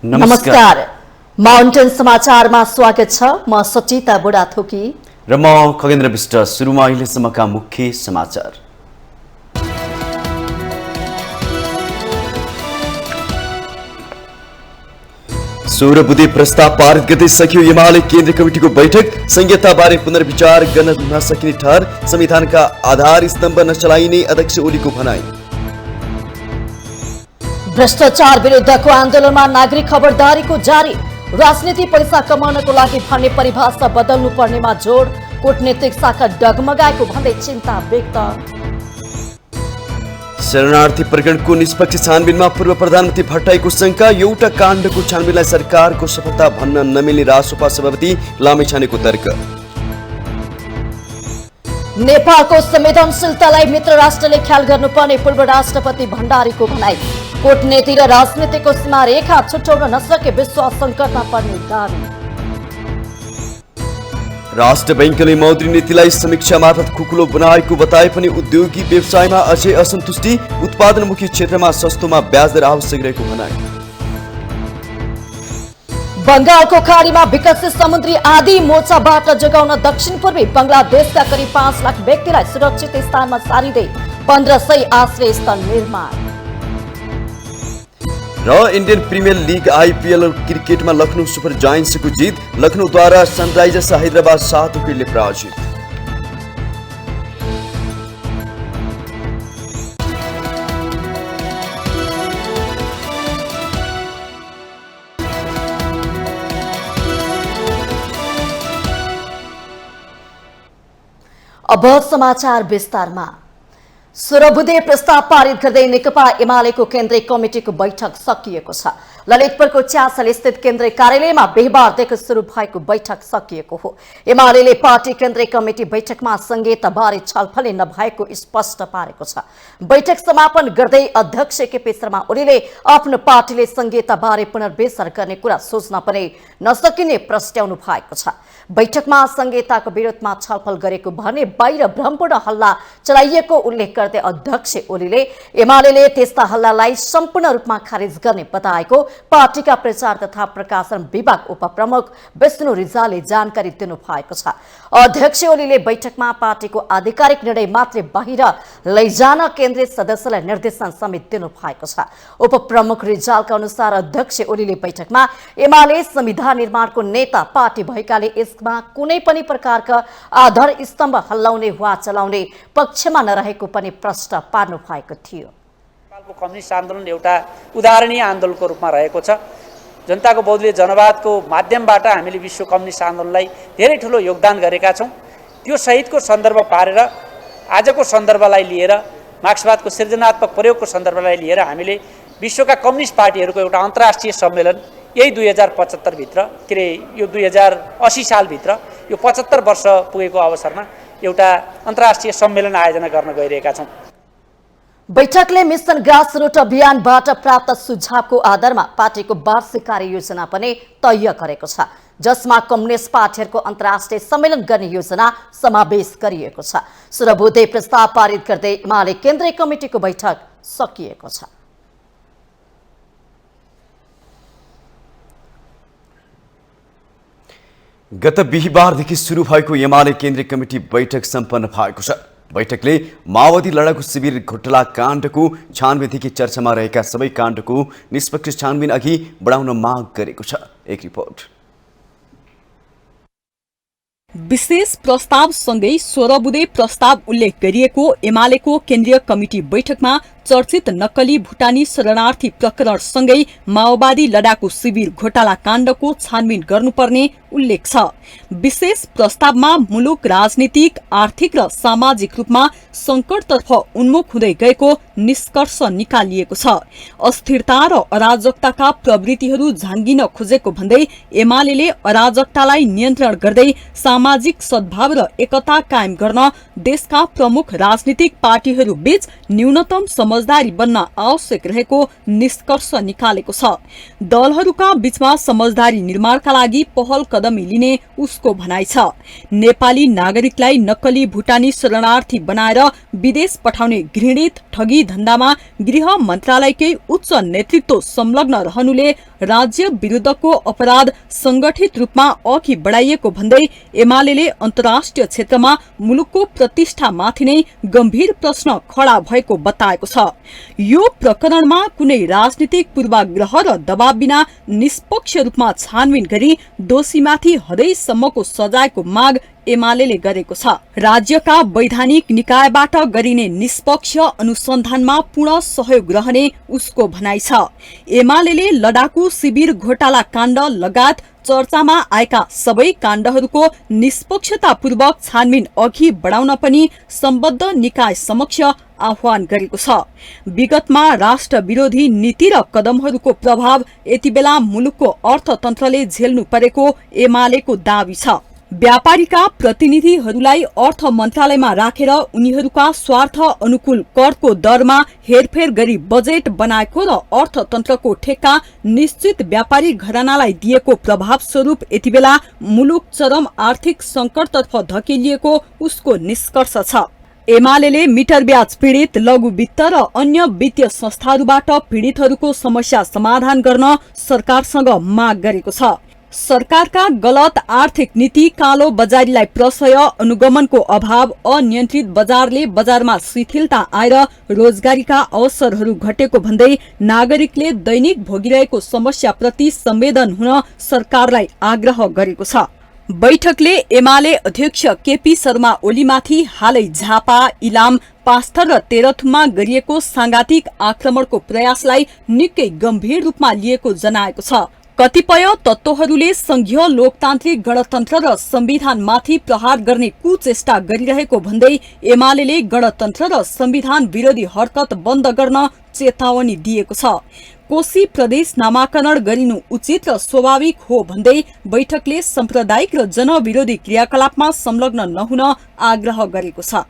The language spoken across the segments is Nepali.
नमस्कार। माउन्टेन समाचारमा स्वागत छ। म सचिता बुढाथोकी र म खगेन्द्र विष्ट। सुरुमा अहिलेसम्मका मुख्य समाचार। सोह्र बुँदे प्रस्ताव पारित गर्दै सकियो एमाले केन्द्रीय कमिटिको बैठक। संहिताबारे पुनर्विचार गर्न नसकिने ठहर। संविधानका आधार स्तम्भ नचलाइने अध्यक्ष ओलीको भनाई। भ्रष्टाचार विरुद्धको आन्दोलनमा नागरिक खबरदारीको जारी। राजनीति पैसा कमाउनको लागि भन्ने परिभाषा बदल्नु पर्नेमा जोड। कूटनीतिक शाखा डगमगाएको भन्दै चिन्ता व्यक्त। शरणार्थी प्रकरणको निष्पक्ष छानबिनमा पूर्व प्रधानमन्त्री भट्टराईको शंका। एउटा काण्डको छानबिनलाई सरकारको सफलता भन्न नमिल्ने रासोपा सभापति लामेछानेको तर्क। नेपालको संवेदनशीलतालाई मित्र राष्ट्रले ख्याल गर्नुपर्ने पूर्व राष्ट्रपति भण्डारीको भनाई। कूटनीति र राजनीतिको सीमा रेखा छुट्याउन नसके विश्वास सङ्कटमा पर्ने दावी। राष्ट्र बैंकले मौद्रिक नीतिलाई समीक्षा मार्फत खुकुलो बनाएको बताए पनि उद्योगी व्यवसायमा अझै असन्तुष्टि। उत्पादनमुखी क्षेत्रमा सस्तोमा ब्याज दर आवश्यक रहेको भनाई। बंगालको खाडीमा विकसित समुद्री आदि मोर्चाबाट जोगाउन दक्षिण पूर्वी बंगलादेशका करिब 5 लाख व्यक्तिलाई सुरक्षित स्थानमा सारिँदै 1500 आश्रय स्थल निर्माण। र इन्डियन प्रिमियर लिग आइपिएल क्रिकेटमा लखनऊ सुपर जायन्ट्सको जित। लखनऊद्वारा सनराइजर्स हैदराबाद 7 विकेटले पराजित। अब समाचार विस्तारमा। 16 बुँदे प्रस्ताव पारित गर्दै नेकपा एमालेको केन्द्रीय कमिटिको बैठक सकिएको छ। ललितपुरको च्यासल स्थित केन्द्रीय कार्यालयमा बिहीबारदेखि सुरु भएको बैठक सकिएको हो। एमालेले पार्टी केन्द्रीय कमिटी बैठकमा संहिताबारे छलफल नभएको स्पष्ट पारेको छ। बैठक समापन गर्दै अध्यक्ष केपी शर्मा ओलीले आफ्नो पार्टीले संहिताबारे पुनर्विचार गर्ने कुरा सोच्न पनि नसकिने प्रस्ट्याउनु भएको छ। बैठकमा संहिताको विरोधमा छलफल गरेको भने बाहिर भ्रमपूर्ण हल्ला चलाइएको उल्लेख गर्दै अध्यक्ष ओलीले एमालेले त्यस्ता हल्लालाई सम्पूर्ण रूपमा खारेज गर्ने बताएको पार्टीका प्रचार तथा प्रकाशन विभाग उपप्रमुख विष्णु रिजालले जानकारी दिनु भएको छ। अध्यक्ष ओलीले बैठकमा पार्टीको आधिकारिक निर्णय मात्रै बाहिर लैजान केन्द्रीय सदस्यलाई निर्देशन समेत दिनु भएको छ। उपप्रमुख रिजालका अनुसार अध्यक्ष ओलीले बैठकमा एमाले संविधान निर्माणको नेता पार्टी भएकाले यसमा कुनै पनि प्रकारका आधार स्तम्भ हल्लाउने वा चलाउने पक्षमा नरहेको पनि प्रश्न पार्नु भएको थियो। नेपालको कम्युनिस्ट आन्दोलन एउटा उदाहरणीय आन्दोलनको रूपमा रहेको छ। जनताको बौद्धिक जनवादको माध्यमबाट हामीले विश्व कम्युनिस्ट आन्दोलनलाई धेरै ठुलो योगदान गरेका छौँ। त्यो सहितको सन्दर्भ पारेर आजको सन्दर्भलाई लिएर मार्क्सवादको सृजनात्मक प्रयोगको सन्दर्भलाई लिएर हामीले विश्वका कम्युनिस्ट पार्टीहरूको एउटा अन्तर्राष्ट्रिय सम्मेलन यही 2075 भित्र के अरे यो 2080 सालभित्र यो 75 वर्ष पुगेको अवसरमा एउटा अन्तर्राष्ट्रिय सम्मेलन आयोजना गर्न गइरहेका छौँ। बैठकले मिशन ग्रासरुट अभियानबाट प्राप्त सुझावको आधारमा पार्टीको वार्षिक कार्ययोजना पनि तय गरेको छ, जसमा कम्युनिस्ट पार्टीहरूको अन्तर्राष्ट्रिय सम्मेलन गर्ने योजना समावेश गरिएको छ। 16 बुँदे प्रस्ताव पारित गर्दै एमाले केन्द्रीय कमिटिको बैठक सकिएको छ। गत बिहीबारदेखि सुरु भएको एमाले केन्द्रीय कमिटी बैठक सम्पन्न भएको छ। बैठकले माओवादी लडाकु शिविर घोटाला काण्डको छानबिनदेखि चर्चामा रहेका सबै काण्डको निष्पक्ष छानबिन अघि बढाउन माग गरेको छ। एक रिपोर्ट। विशेष प्रस्तावसँगै 16 बुँदे प्रस्ताव उल्लेख गरिएको एमालेको केन्द्रीय कमिटी बैठकमा चर्चित नक्कली भुटानी शरणार्थी प्रकरणसँगै माओवादी लडाकु शिविर घोटाला काण्डको छानबिन गर्नुपर्ने उल्लेख छ। विशेष प्रस्तावमा मुलुक राजनीतिक, आर्थिक र सामाजिक रूपमा संकटतर्फ उन्मुख हुँदै गएको निष्कर्ष निकालिएको छ। अस्थिरता र अराजकताका प्रवृत्तिहरू झाँगिन खोजेको भन्दै एमालेले अराजकतालाई नियन्त्रण गर्दै सामाजिक सद्भाव र एकता कायम गर्न देशका प्रमुख राजनीतिक पार्टीहरू बीच न्यूनतम समझदारी बन्न आवश्यक रहेको निष्कर्ष निकालेको छ। दलहरूका बीचमा समझदारी निर्माणका लागि पहल कदमी लिने उसको भनाइ छ। नेपाली नागरिकलाई नक्कली भुटानी शरणार्थी बनाएर विदेश पठाउने घृणित ठगी धन्दामा गृह मन्त्रालयकै उच्च नेतृत्व संलग्न रहनुले राज्य विरुद्धको अपराध संगठित रूपमा अघि बढाइएको भन्दै एमाले अन्तर्राष्ट्रिय क्षेत्रमा मुलुकको प्रतिष्ठामाथि नै गम्भीर प्रश्न खडा भएको बताएको छ। यो प्रकरणमा कुनै राजनीतिक पूर्वाग्रह र दबाव बिना निष्पक्ष रूपमा छानबिन गरी दोषीमाथि हदैसम्मको सजायको माग एमाले गरेको छ। राज्यका वैधानिक निकायबाट गरिने निष्पक्ष अनुसन्धानमा पूर्ण सहयोग रहने उसको भनाइ छ। एमाले लडाकु शिविर घोटाला काण्ड लगायत चर्चामा आएका सबै काण्डहरूको निष्पक्षतापूर्वक छानबिन अघि बढाउन पनि सम्बद्ध निकाय समक्ष आह्वान गरेको छ। विगतमा राष्ट्र विरोधी नीति र कदमहरूको प्रभाव यति बेला मुलुकको अर्थतन्त्रले झेल्नु परेको एमालेको दावी छ। व्यापारीका प्रतिनिधिहरूलाई अर्थ मन्त्रालयमा राखेर उनीहरूका स्वार्थ अनुकूल करको दरमा हेरफेर गरी बजेट बनाएको र अर्थतन्त्रको ठेक्का निश्चित व्यापारी घरानालाई दिएको प्रभाव स्वरूप यति बेला मुलुक चरम आर्थिक संकटतर्फ धकेलिएको उसको निष्कर्ष छ। एमाले मिटर ब्याज पीडित लघु वित्त र अन्य वित्तीय संस्थाहरूबाट पीडितहरूको समस्या समाधान गर्न सरकारसँग माग गरेको छ। सरकारका गलत आर्थिक नीति, कालो बजारीलाई प्रशय, अनुगमनको अभाव, अनियन्त्रित बजारले बजारमा शिथिलता आएर रोजगारीका अवसरहरू घटेको भन्दै नागरिकले दैनिक भोगिरहेको समस्याप्रति संवेदन हुन सरकारलाई आग्रह गरेको छ। बैठकले एमाले अध्यक्ष केपी शर्मा ओलीमाथि हालै झापा, इलाम, पाँचथर र तेह्रथुममा गरिएको सांघातिक आक्रमणको प्रयासलाई निकै गम्भीर रूपमा लिएको जनाएको छ। कतिपय तत्त्वहरूले संघीय लोकतान्त्रिक गणतन्त्र र संविधानमाथि प्रहार गर्ने कुचेष्टा गरिरहेको भन्दै एमाले गणतन्त्र र संविधान विरोधी हरकत बन्द गर्न चेतावनी दिएको छ। कोशी प्रदेश नामाकरण गरिनु उचित र स्वाभाविक हो भन्दै बैठकले साम्प्रदायिक र जनविरोधी क्रियाकलापमा संलग्न नहुन आग्रह गरेको छ।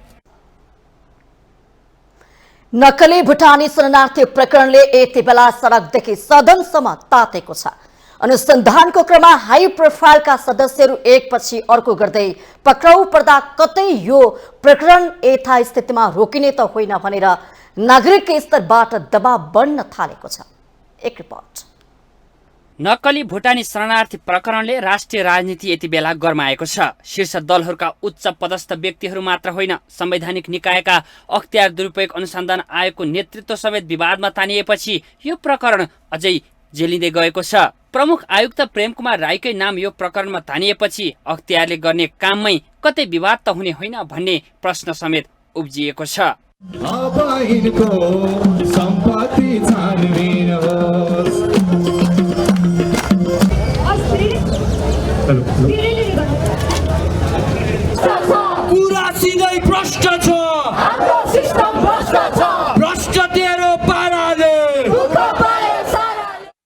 नक्कली भुटानी शरणार्थी प्रकरणले यति बेला सडकदेखि सदनसम्म तातेको छ। अनुसन्धानको क्रममा हाई प्रोफाइलका सदस्यहरू एकपछि अर्को गर्दै पक्राउ पर्दा कतै यो प्रकरण यथास्थितिमा रोकिने त होइन भनेर नागरिक स्तरबाट दबाव बढ्न थालेको छ। एक रिपोर्ट। नक्कली भुटानी शरणार्थी प्रकरणले राष्ट्रिय राजनीति यति बेला गरमाएको छ। शीर्ष दलहरूका उच्च पदस्थ व्यक्तिहरू मात्र होइन, संवैधानिक निकायका अख्तियार दुरुपयोग अनुसन्धान आयोगको नेतृत्व समेत विवादमा तानिएपछि यो प्रकरण अझै जेलिँदै गएको छ। प्रमुख आयुक्त प्रेम कुमार राईकै नाम यो प्रकरणमा तानिएपछि अख्तियारले गर्ने काममै कतै विवाद त हुने होइन भन्ने प्रश्न समेत उब्जिएको छ।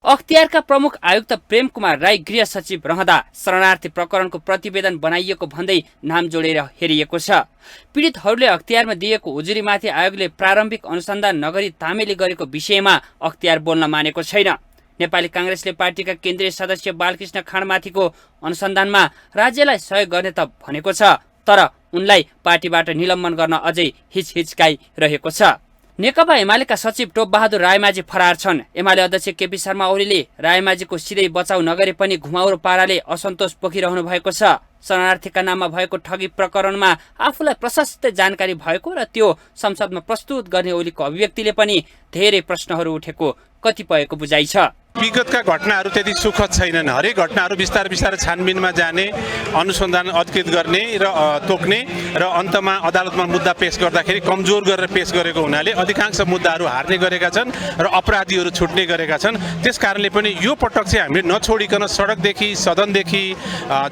अख्तियारका प्रमुख आयुक्त प्रेम कुमार राई गृह सचिव रहँदा शरणार्थी प्रकरणको प्रतिवेदन बनाइएको भन्दै नाम जोडेर हेरिएको छ। पीडितहरूले अख्तियारमा दिएको उजुरीमाथि आयोगले प्रारम्भिक अनुसन्धान नगरी तामेली गरेको विषयमा अख्तियार बोल्न मानेको छैन। नेपाली कांग्रेसले पार्टीका केन्द्रीय सदस्य बालकृष्ण खाँडमाथिको अनुसन्धानमा राज्यलाई सहयोग गर्ने त भनेको छ, तर उनलाई पार्टीबाट निलम्बन गर्न अझै हिचहिचकाइरहेको छ। नेकपा एमालेका सचिव टोपबहादुर रायमाझी फरार छन्। एमाले अध्यक्ष केपी शर्मा ओलीले रायमाझीको सिधै बचाउ नगरे पनि घुमाउरो पाराले असन्तोष पोखिरहनु भएको छ। शरणार्थीका नाममा भएको ठगी प्रकरणमा आफूलाई प्रशस्त जानकारी भएको र त्यो संसदमा प्रस्तुत गर्ने ओलीको अभिव्यक्तिले पनि धेरै प्रश्नहरू उठेको कतिपयको बुझाइ छ। विगतका घटनाहरू त्यति सुखद छैनन्। हरेक घटनाहरू बिस्तारै बिस्तारै छानबिनमा जाने, अनुसन्धान अधिकृत गर्ने र तोक्ने र अन्तमा अदालतमा मुद्दा पेश गर्दाखेरि कमजोर गरेर पेश गरेको हुनाले अधिकांश मुद्दाहरू हार्ने गरेका छन् र अपराधीहरू छुट्ने गरेका छन्। त्यसकारणले पनि यो पटक चाहिँ हामीले नछोडिकन सडकदेखि, सदनदेखि,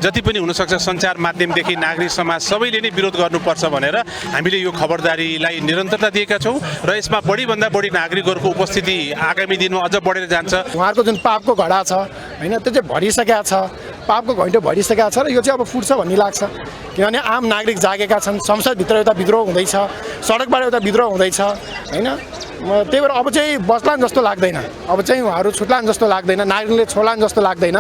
जति पनि हुनसक्छ सञ्चार माध्यमदेखि नागरिक समाज सबैले नै विरोध गर्नुपर्छ भनेर हामीले यो खबरदारीलाई निरन्तरता दिएका छौँ र यसमा बढीभन्दा बढी नागरिकहरूको उपस्थिति आगामी दिनमा अझ बढेर जान्छ। उहाँहरूको जुन पापको घडा छ हैन, त्यो चाहिँ भरिसकेको छ, पापको घैँटो भरिसकेको छ र यो चाहिँ अब फुट्छ भन्ने लाग्छ। किनभने आम नागरिक जागेका छन्, संसदभित्र एउटा विद्रोह हुँदैछ, सडकबाट एउटा विद्रोह हुँदैछ हैन। त्यही भएर अब चाहिँ बस्लान् जस्तो लाग्दैन, अब चाहिँ उहाँहरू छुट्लान् जस्तो लाग्दैन, नागरिकले छोड्लान् जस्तो लाग्दैन।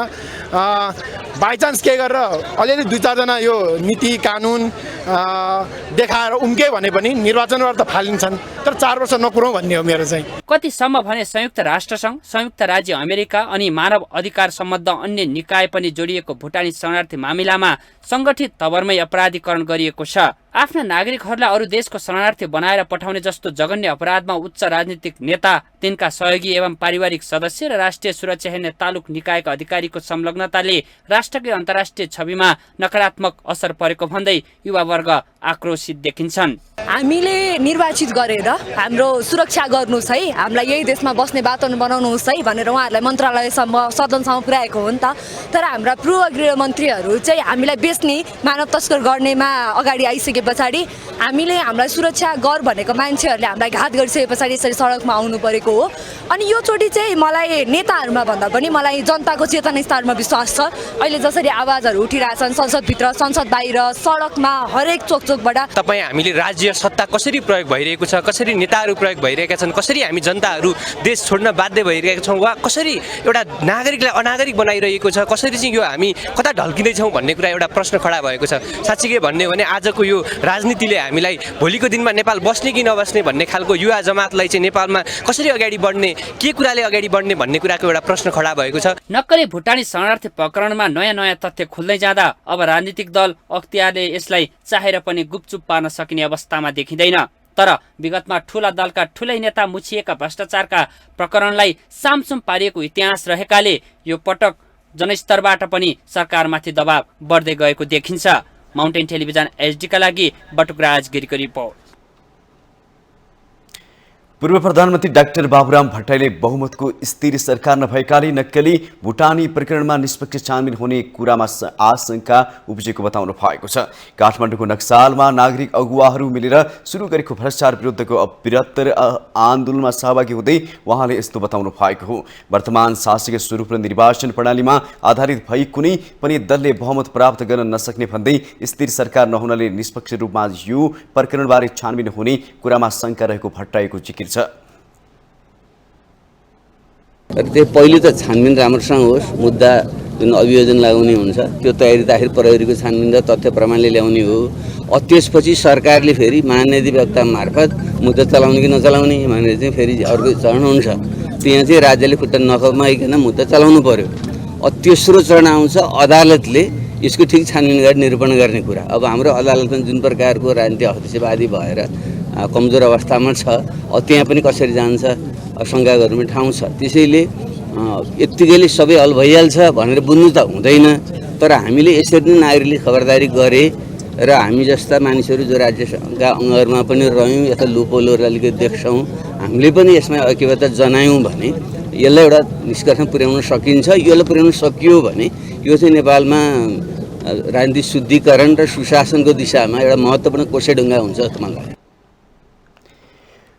बाइचान्स के गरेर अलिअलि 2-4 जना यो नीति कानुन देखाएर उम्के भने पनि निर्वाचनबाट त फालिन्छन्, तर 4 वर्ष नपुरौँ भन्ने हो मेरो चाहिँ। कतिसम्म भने संयुक्त राष्ट्रसङ्घ, संयुक्त राज्य अमेरिका अनि मानव अधिकार सम्बद्ध अन्य निकाय पनि जोडिएको भुटानी शरणार्थी मामिलामा सङ्गठित तवरमै अपराधीकरण गरिएको छ। आफ्ना नागरिकहरूलाई अरू देशको शरणार्थी बनाएर पठाउने जस्तो जघन्य अपराधमा उच्च राजनीतिक नेता, तिनका सहयोगी एवं पारिवारिक सदस्य र राष्ट्रिय सुरक्षा हेर्ने तालुक निकायका अधिकारीको संलग्नताले राष्ट्रकै अन्तर्राष्ट्रिय छविमा नकारात्मक असर परेको भन्दै युवावर्ग आक्रोशित देखिन्छन्। हामीले निर्वाचित गरेर हाम्रो सुरक्षा गर्नुहोस् है, हामीलाई यही देशमा बस्ने वातावरण बनाउनुहोस् है भनेर उहाँहरूलाई मन्त्रालयसम्म सदनसम्म पुर्याएको हो नि त। तर हाम्रा पूर्व गृहमन्त्रीहरू चाहिँ हामीलाई बेच्ने, मानव तस्कर गर्नेमा अगाडि आइसके पछाडि हामीले हामीलाई सुरक्षा गर भनेको मान्छेहरूले हामीलाई घात गरिसके पछाडि यसरी सडकमा आउनु परेको हो। अनि यो चोटि चाहिँ मलाई नेताहरूमा भन्दा पनि मलाई जनताको चेतना स्तरमा विश्वास छ। अहिले जसरी आवाजहरू उठिरहेछन् संसदभित्र, संसद बाहिर, सडकमा, हरेक चोकचोकबाट तपाईँ हामीले राज्य सत्ता कसरी प्रयोग भइरहेको छ, कसरी नेताहरू प्रयोग भइरहेका छन्, कसरी हामी जनताहरू देश छोड्न बाध्य भइरहेका छौँ, वा कसरी एउटा नागरिकलाई अनागरिक बनाइरहेको छ, कसरी चाहिँ यो हामी कता ढल्किँदैछौँ भन्ने कुरा एउटा प्रश्न खडा भएको छ। साँच्चै के भन्ने हो भने आजको यो राजनीतिले हामीलाई भोलिको दिनमा नेपाल बस्ने कि नबस्ने भन्ने खालको युवा जमातलाई चाहिँ नेपालमा कसरी अगाडि बढ्ने, के कुराले अगाडि बढ्ने भन्ने कुराको एउटा प्रश्न खडा भएको छ। नक्कली भुटानी शरणार्थी प्रकरणमा नयाँ नयाँ तथ्य खुल्दै जाँदा अब राजनीतिक दल अख्तियारले यसलाई चाहेर पनि गुपचुप पार्न सकिने अवस्थामा देखिँदैन। तर विगतमा ठूला दलका ठूलै नेता मुछिएका भ्रष्टाचारका प्रकरणलाई सामसुम पारिएको इतिहास रहेकाले यो पटक जनस्तरबाट पनि सरकारमाथि दबाव बढ्दै गएको देखिन्छ। माउन्टेन टेलिभिजन एचडीका लागि बटुकराज गिरीको रिपोर्ट। पूर्व प्रधानमन्त्री डाक्टर बाबुराम भट्टराईले बहुमतको स्थिर सरकार नभएकाले नक्कली भुटानी प्रकरणमा निष्पक्ष छानबिन हुने कुरामा आशंका उब्जेको बताउनु भएको छ। काठमाडौँको नक्सालमा नागरिक अगुवाहरू मिलेर सुरु गरेको भ्रष्टाचार विरुद्धको बृहत्तर आन्दोलनमा सहभागी हुँदै उहाँले यस्तो बताउनु भएको हो। वर्तमान शासकीय स्वरूप र निर्वाचन प्रणालीमा आधारित भई कुनै पनि दलले बहुमत प्राप्त गर्न नसक्ने भन्दै स्थिर सरकार नहुनाले निष्पक्ष रूपमा यो प्रकरणबारे छानबिन हुने कुरामा शंका रहेको भट्टराईको जिकिर छ। त्यो पहिले त छानबिन राम्रोसँग होस्, मुद्दा जुन अभियोजन लगाउने हुन्छ त्यो तयारी त आखिर प्रहरीको छानबिन र तथ्य प्रमाणले ल्याउने हो। त्यसपछि सरकारले फेरि महाधिवक्ता मार्फत मुद्दा चलाउने कि नचलाउने भनेर चाहिँ फेरि अर्को चरण हुन्छ। त्यहाँ चाहिँ राज्यले खुट्टा नखमाइकन मुद्दा चलाउनु पर्यो। तेस्रो चरण आउँछ अदालतले यसको ठिक छानबिन गरेर निरूपण गर्ने कुरा। अब हाम्रो अदालतमा जुन प्रकारको राजनीतिक हस्तक्षेपवादी भएर कमजोर अवस्थामा छ, त्यहाँ पनि कसरी जान्छ शङ्का गर्ने ठाउँ छ। त्यसैले यत्तिकैले सबै हल भइहाल्छ भनेर बुझ्नु त हुँदैन। तर हामीले यसरी नै नागरिकले खबरदारी गरे र हामी जस्ता मानिसहरू जो राज्यका अङ्गहरूमा पनि रह्यौँ यता लुपोलहरू अलिकति देख्छौँ, हामीले पनि यसमा ऐक्यबद्धता जनायौँ भने यसलाई एउटा निष्कर्षमा पुर्याउन सकिन्छ। यसलाई पुर्याउन सकियो भने यो चाहिँ नेपालमा राजनीतिक शुद्धिकरण र सुशासनको दिशामा एउटा महत्त्वपूर्ण कोसेढुङ्गा हुन्छ जस्तो मलाई लाग्छ।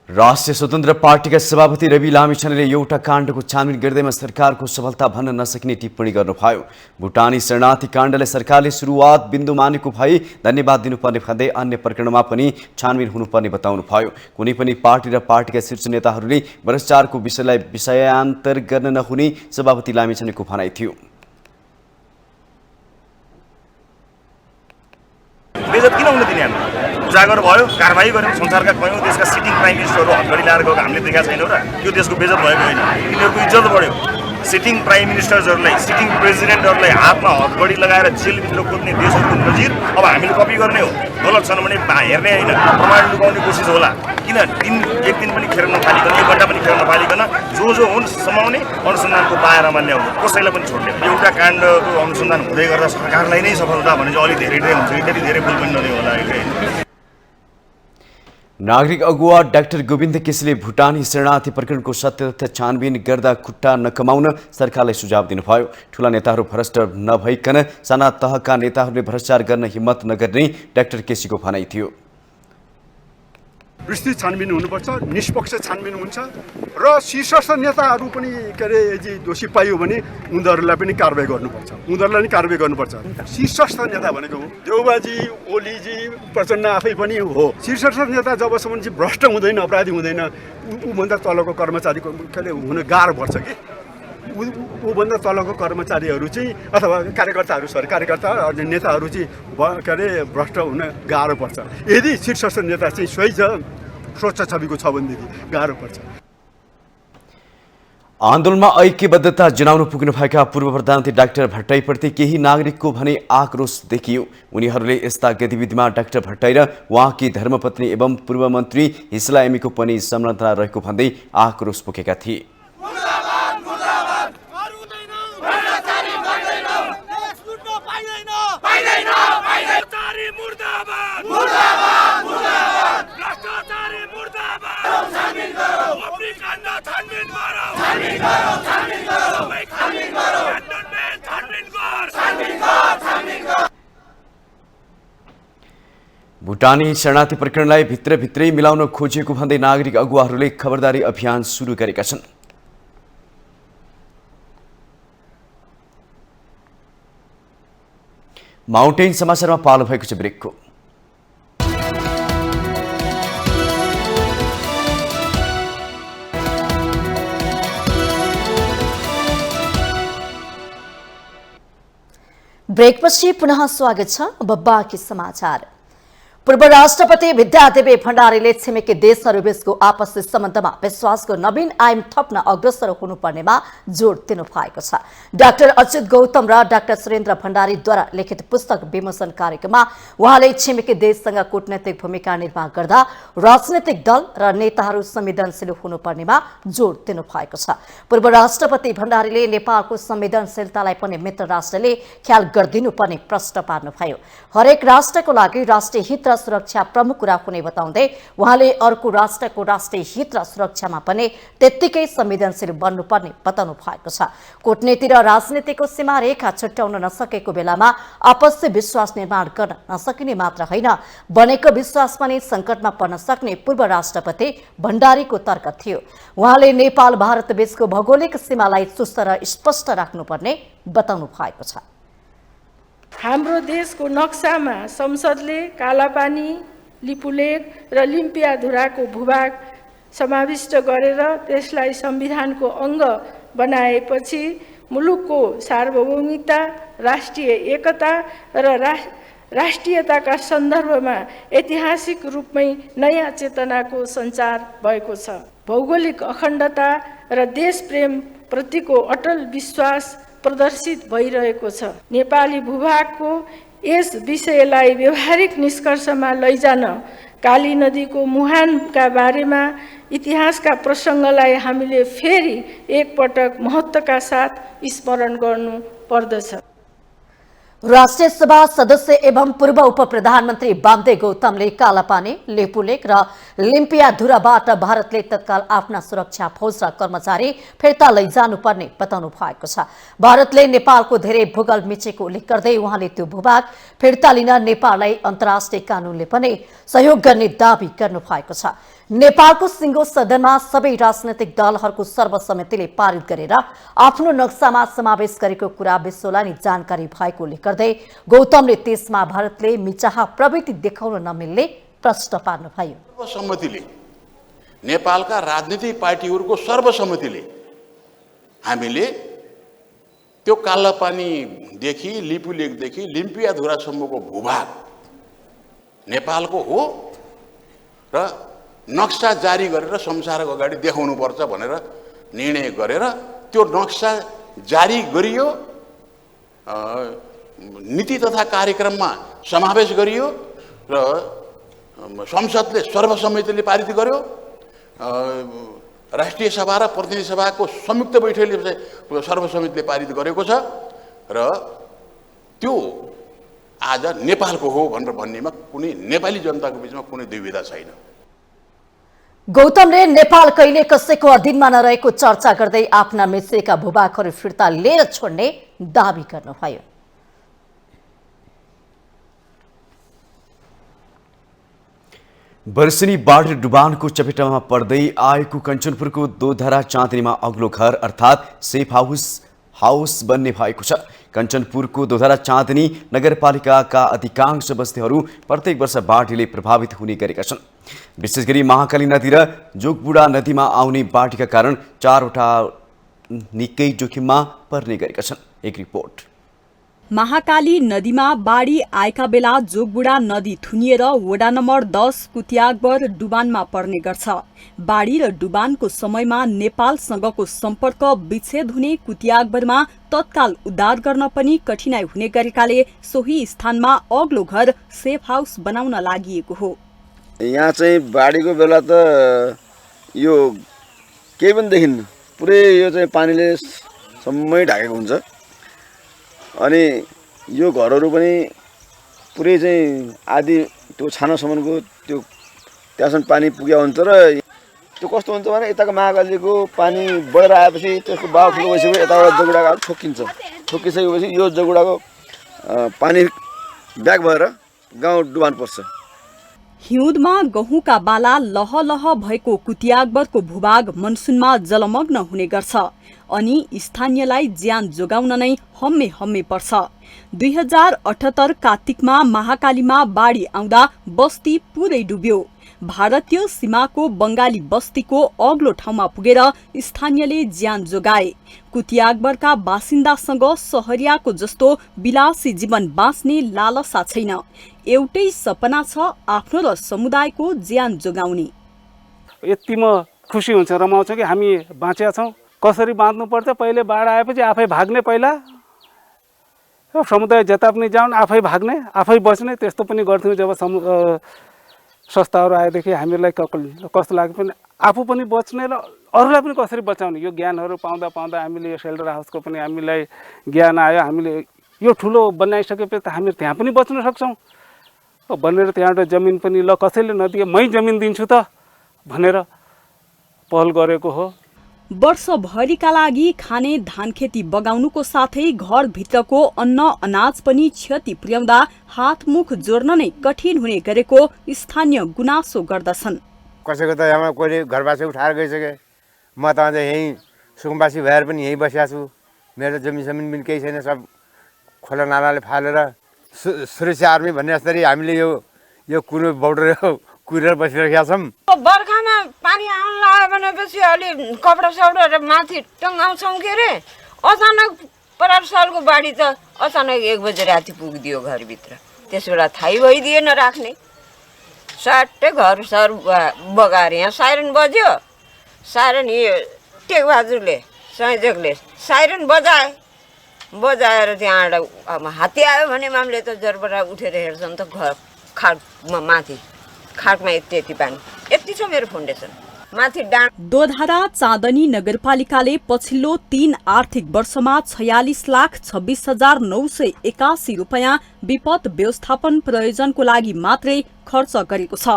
राष्ट्रिय स्वतन्त्र पार्टीका सभापति रवि लामिछानेले एउटा काण्डको छानबिन गर्दैमा सरकारको सफलता भन्न नसकिने टिप्पणी गर्नुभयो। भुटानी शरणार्थी काण्डलाई सरकारले सुरुवात बिन्दु मानेको भए धन्यवाद दिनुपर्ने भन्दै अन्य प्रकरणमा पनि छानबिन हुनुपर्ने बताउनुभयो। कुनै पनि पार्टी र पार्टीका शीर्ष नेताहरूले भ्रष्टाचारको विषयलाई विषयान्तर गर्न नहुने सभापति लामिछानेको भनाइ थियो। बेइज्जत किन हुन दिने? हामी उजागर भयो, कारबाही गऱ्यौँ, संसारका कयौँ देशका सिटिङ प्राइम मिनिस्टरहरू हतगढी लाएर गएको हामीले देखाएको छैनौँ र त्यो देशको बेइज्जत भएको होइन, यिनीहरूको इज्जत बढ्यो। सिटिङ प्राइम मिनिस्टर्सहरूलाई, सिटिङ प्रेसिडेन्टहरूलाई हातमा हतगढी लगाएर जेलभित्र कुद्ने देशहरूको नजिर अब हामीले कपी गर्ने हो। गलत छन् भने हेर्ने होइन, प्रमाण लुकाउने कोसिस होला। किन एक दिन पनि खेर नफालिकन, 1 घन्टा पनि खेर नफालिकन जो हुन् समाउने अनुसन्धानको दायरामा ल्याउनु, कसैलाई पनि छोड्ने। एउटा काण्डको अनुसन्धान हुँदै गर्दा सरकारलाई नै सफलता भने चाहिँ अलिक धेरै हुन्छ, यति धेरै फुल पनि नदियो होला अहिले। नागरिक अगुवा डाक्टर गोविन्द केसीले भुटानी शरणार्थी प्रकरणको सत्य तथ्य छानबिन गर्दा खुट्टा नकमाउन सरकारलाई सुझाव दिनुभयो। ठूला नेताहरू भ्रष्ट नभइकन साना तहका नेताहरूले भ्रष्टाचार गर्न हिम्मत नगर्ने डाक्टर केसीको भनाइ थियो। विस्तृत छानबिन हुनुपर्छ, निष्पक्ष छानबिन हुन्छ र शीर्षस्थ नेताहरू पनि के अरे यदि दोषी पाइयो भने उनीहरूलाई पनि कारबाही गर्नुपर्छ, उनीहरूलाई पनि कारबाही गर्नुपर्छ। शीर्षस्थ नेता भनेको देउबाजी, ओलीजी, प्रचण्ड आफै पनि हो। शीर्षस्थ नेता जबसम्म चाहिँ भ्रष्ट हुँदैन, अपराधी हुँदैन, ऊभन्दा तलको कर्मचारीको के अरे हुन गाह्रो पर्छ कि ऊभन्दा तलको कर्मचारीहरू चाहिँ अथवा कार्यकर्ता नेताहरू चाहिँ के अरे भ्रष्ट हुन गाह्रो पर्छ। यदि शीर्षस्थ नेता चाहिँ सही छ, स्वच्छ छविको छ भनेदेखि गाह्रो पर्छ। आन्दोलनमा ऐक्यबद्धता जनाउन पुग्नुभएका पूर्व प्रधानमन्त्री डाक्टर भट्टराईप्रति केही नागरिकको भने आक्रोश देखियो। उनीहरूले यस्ता गतिविधिमा डाक्टर भट्टराई र उहाँकी धर्मपत्नी एवं पूर्व मन्त्री हिस्ला एमीको पनि संलग्नता रहेको भन्दै आक्रोश पोखेका थिए। भुटानी शरणार्थी प्रकरणलाई भित्रभित्रै मिलाउन खोजिएको भन्दै नागरिक अगुवाहरूले खबरदारी अभियान सुरु गरेका छन्। माउन्टेन समाचारमा पालो भएको छ ब्रेकको। ब्रेकपछि पुनः स्वागत छ। अब बाँकी समाचार। पूर्व राष्ट्रपति विद्यादेवी भण्डारीले छिमेकी देशहरूबीचको आपसी सम्बन्धमा विश्वासको नवीन आयाम थप्न अग्रसर हुनुपर्नेमा जोड दिनु भएको छ। डाक्टर अच्युत गौतम र डाक्टर सुरेन्द्र भण्डारीद्वारा लिखित पुस्तक विमोचन कार्यक्रममा उहाँले छिमेकी देशसँग कूटनैतिक भूमिका निर्वाह गर्दा राजनैतिक दल र नेताहरू संवेदनशील हुनुपर्नेमा जोड दिनु भएको छ। पूर्व राष्ट्रपति भण्डारीले नेपालको संवेदनशीलतालाई पनि मित्र राष्ट्रले ख्याल गरिदिनुपर्ने प्रश्न पार्नुभयो। हरेक राष्ट्रको लागि राष्ट्रिय हित र सुरक्षा प्रमुख कुरा हुने बताउँदै उहाँले अर्को राष्ट्रको राष्ट्रिय हित र सुरक्षामा पनि त्यत्तिकै संवेदनशील बन्नुपर्ने बताउनु भएको छ। कूटनीति र राजनीतिको सीमारेखा छुट्याउन नसकेको बेलामा आपसी विश्वास निर्माण गर्न नसकिने मात्र होइन, बनेको विश्वास पनि संकटमा पर्न सक्ने पूर्व राष्ट्रपति भण्डारीको तर्क थियो। उहाँले नेपाल भारत बीचको भौगोलिक सीमालाई चुस्त र स्पष्ट राख्नुपर्ने बताउनु भएको छ। हाम्रो देशको नक्सामा संसदले कालापानी, लिपुलेक र लिम्पियाधुराको भूभाग समाविष्ट गरेर त्यसलाई संविधानको अङ्ग बनाएपछि मुलुकको सार्वभौमिकता, राष्ट्रिय एकता र राष्ट्रियताका सन्दर्भमा ऐतिहासिक रूपमै नयाँ चेतनाको सञ्चार भएको छ। भौगोलिक अखण्डता र देशप्रेम प्रतिको अटल विश्वास प्रदर्शित भइरहेको छ। नेपाली भूभागको यस विषयलाई व्यवहारिक निष्कर्षमा लैजान काली नदीको मुहानका बारेमा इतिहासका प्रसङ्गलाई हामीले फेरि एकपटक महत्त्वका साथ स्मरण गर्नु पर्दछ। राष्ट्रिय सभा सदस्य एवं पूर्व उप प्रधानमन्त्री वामदेव गौतमले कालापानी, लेपुलेक र लिम्पियाधुराबाट भारतले तत्काल आफ्ना सुरक्षा फौज र कर्मचारी फिर्ता लैजानुपर्ने बताउनु भएको छ। भारतले नेपालको धेरै भूगोल मिचेको उल्लेख गर्दै उहाँले त्यो भूभाग फिर्ता लिन नेपाललाई अन्तर्राष्ट्रिय कानूनले पनि सहयोग गर्ने दावी गर्नु भएको छ। नेपालको सिङ्गो सदनमा सबै राजनैतिक दलहरूको सर्वसम्मतिले पारित गरेर आफ्नो नक्सामा समावेश गरेको कुरा विश्वलाई नै जानकारी भएको उल्लेख गर्दै गौतमले त्यसमा भारतले मिचाह प्रवृत्ति देखाउन नमिल्ने प्रश्न पार्नुभयो। सर्वसम्मतिले नेपालका राजनीतिक पार्टीहरूको सर्वसम्मतिले हामीले त्यो कालापानीदेखि लिपुलेकदेखि लिम्पियाधुरासम्मको भूभाग नेपालको हो र नक्सा जारी गरेर संसारको अगाडि देखाउनुपर्छ भनेर निर्णय गरेर त्यो नक्सा जारी गरियो, नीति तथा कार्यक्रममा समावेश गरियो र संसदले सर्वसम्मतिले पारित गर्यो। राष्ट्रिय सभा र प्रतिनिधि सभाको संयुक्त बैठकले सर्वसम्मतिले पारित गरेको छ र त्यो आज नेपालको हो भनेर भन्नेमा कुनै नेपाली जनताको बिचमा कुनै दुविधा छैन। गौतमले नेपाल कहिले कसैको अधीनमा नरहेको चर्चा गर्दै आफ्ना मिचेका भूभागहरू फिर्ता लिएर छोड्ने दावी गर्नुभयो। वर्षेनी बाढ र डुबानको चपेटामा पर्दै आएको कञ्चनपुरको दोधरा चाँदनीमा अग्लो घर अर्थात् सेफ हाउस बन्ने भएको छ। कञ्चनपुरको दोधरा चाँदनी नगरपालिकाका अधिकांश बस्तीहरू प्रत्येक वर्ष बाढीले प्रभावित हुने गरेका छन्। विशेष गरी महाकाली नदी र जोगबुढा नदीमा आउने बाढीका कारण 4वटा निकै जोखिममा पर्ने गरेका छन्। एक रिपोर्ट। महाकाली नदीमा बाढी आएका बेला जोगबुढा नदी थुनिएर वडा नम्बर 10 कुतियागबर डुबानमा पर्ने गर्छ। बाढी र डुबानको समयमा नेपालसँगको सम्पर्क विच्छेद हुने कुतियागबरमा तत्काल उद्धार गर्न पनि कठिनाई हुने गरेकाले सोही स्थानमा अग्लो घर सेफ हाउस बनाउन लागि हो। यहाँ चाहिँ बाढीको बेला त यो केही पनि देखिन्न, पुरै यो चाहिँ पानीले सम्मै ढाकेको हुन्छ। अनि यो घरहरू पनि पुरै चाहिँ आदि त्यो छानासम्मको त्यो त्यहाँसम्म पानी पुग्यो हुन्छ र त्यो कस्तो हुन्छ भने यताको महाकालीको पानी बढेर आएपछि त्यसको बाउ ठुलो भइसक्यो, यताबाट जगुडाको ठोकिन्छ। ठोकिसकेपछि यो जगुडाको पानी ब्याक भएर गाउँ डुबान पर्छ। हिउँदमा गहुँका बाला लहलह भएको कुतियागबरको भूभाग मनसुनमा जलमग्न हुने गर्छ अनि स्थानीयलाई ज्यान जोगाउन नै हम्मे हम्मे पर्छ। 2078 कार्तिकमा महाकालीमा बाढी आउँदा बस्ती पुरै डुब्यो। भारतीय सीमाको बंगाली बस्तीको अग्लो ठाउँमा पुगेर स्थानीयले ज्यान जोगाए। कुतियागबरका बासिन्दासँग सहरियाको जस्तो विलासी जीवन बाँच्ने लालसा छैन। एउटै सपना छ आफ्नो र समुदायको ज्यान जोगाउने। यति म खुसी हुन्छ, रमाउँछ कि हामी बाँचेका छौँ। कसरी बाँच्नु पर्छ, पहिले बाढ आएपछि आफै भाग्ने, पहिला समुदाय जता पनि जाउन् आफै भाग्ने आफै बच्ने, त्यस्तो पनि गर्थ्यौँ। जब संस्थाहरू आएदेखि हामीलाई कस्तो लाग्यो पनि आफू पनि बच्ने र अरूलाई पनि कसरी बचाउने, यो ज्ञानहरू पाउँदा पाउँदा हामीले यो सेल्टर हाउसको पनि हामीलाई ज्ञान आयो। हामीले यो ठुलो बनाइसकेपछि त हामी त्यहाँ पनि बच्न सक्छौँ भनेर त्यहाँ एउटा जमिन पनि ल कसैले नदिए मै जमिन दिन्छु त भनेर पहल गरेको हो। वर्षभरिका लागि खाने धान खेती बगाउनुको साथै घरभित्रको अन्न अनाज पनि क्षति पुर्याउँदा हातमुख जोड्न नै कठिन हुने गरेको स्थानीय गुनासो गर्दछन्। कसैको त यहाँ कोहीले घरबासी उठाएर गइसके, म त अझै यहीँ सुकुम्बासी भएर पनि यहीँ बसिया छु। मेरो जमिन पनि केही छैन, सब खोला नालाले फालेर सुरक्षा आर्मी भन्ने जसरी हामीले यो कुरो बौडेर कुरेर बसिरहेका छौँ। बर्खामा पानी आउन लाग्यो भनेपछि अलि कपडा सपडा माथि टङ्गाउँछौँ के अरे, अचानक 15 सालको बाढी त अचानक 1 बजे राति पुगिदियो घरभित्र। त्यस बेला थाहै भइदिएन राख्ने, सट्टै घर सर बगाएर यहाँ साइरन बज्यो। साइरन यो टेकबहादुरले संयोजकले साइरन बजाएर त्यहाँबाट हात्ती आयो भने हामीले त जरबाट उठेर हेर्छौँ त घर खाटमा माथि खाटमा यति पानी यति छ मेरो फाउन्डेसन माथि डाँड। दोधरा चाँदनी नगरपालिकाले पछिल्लो 3 आर्थिक वर्षमा 46,26,981 रुपैयाँ विपद व्यवस्थापन प्रयोजनको लागि मात्रै खर्च गरेको छ।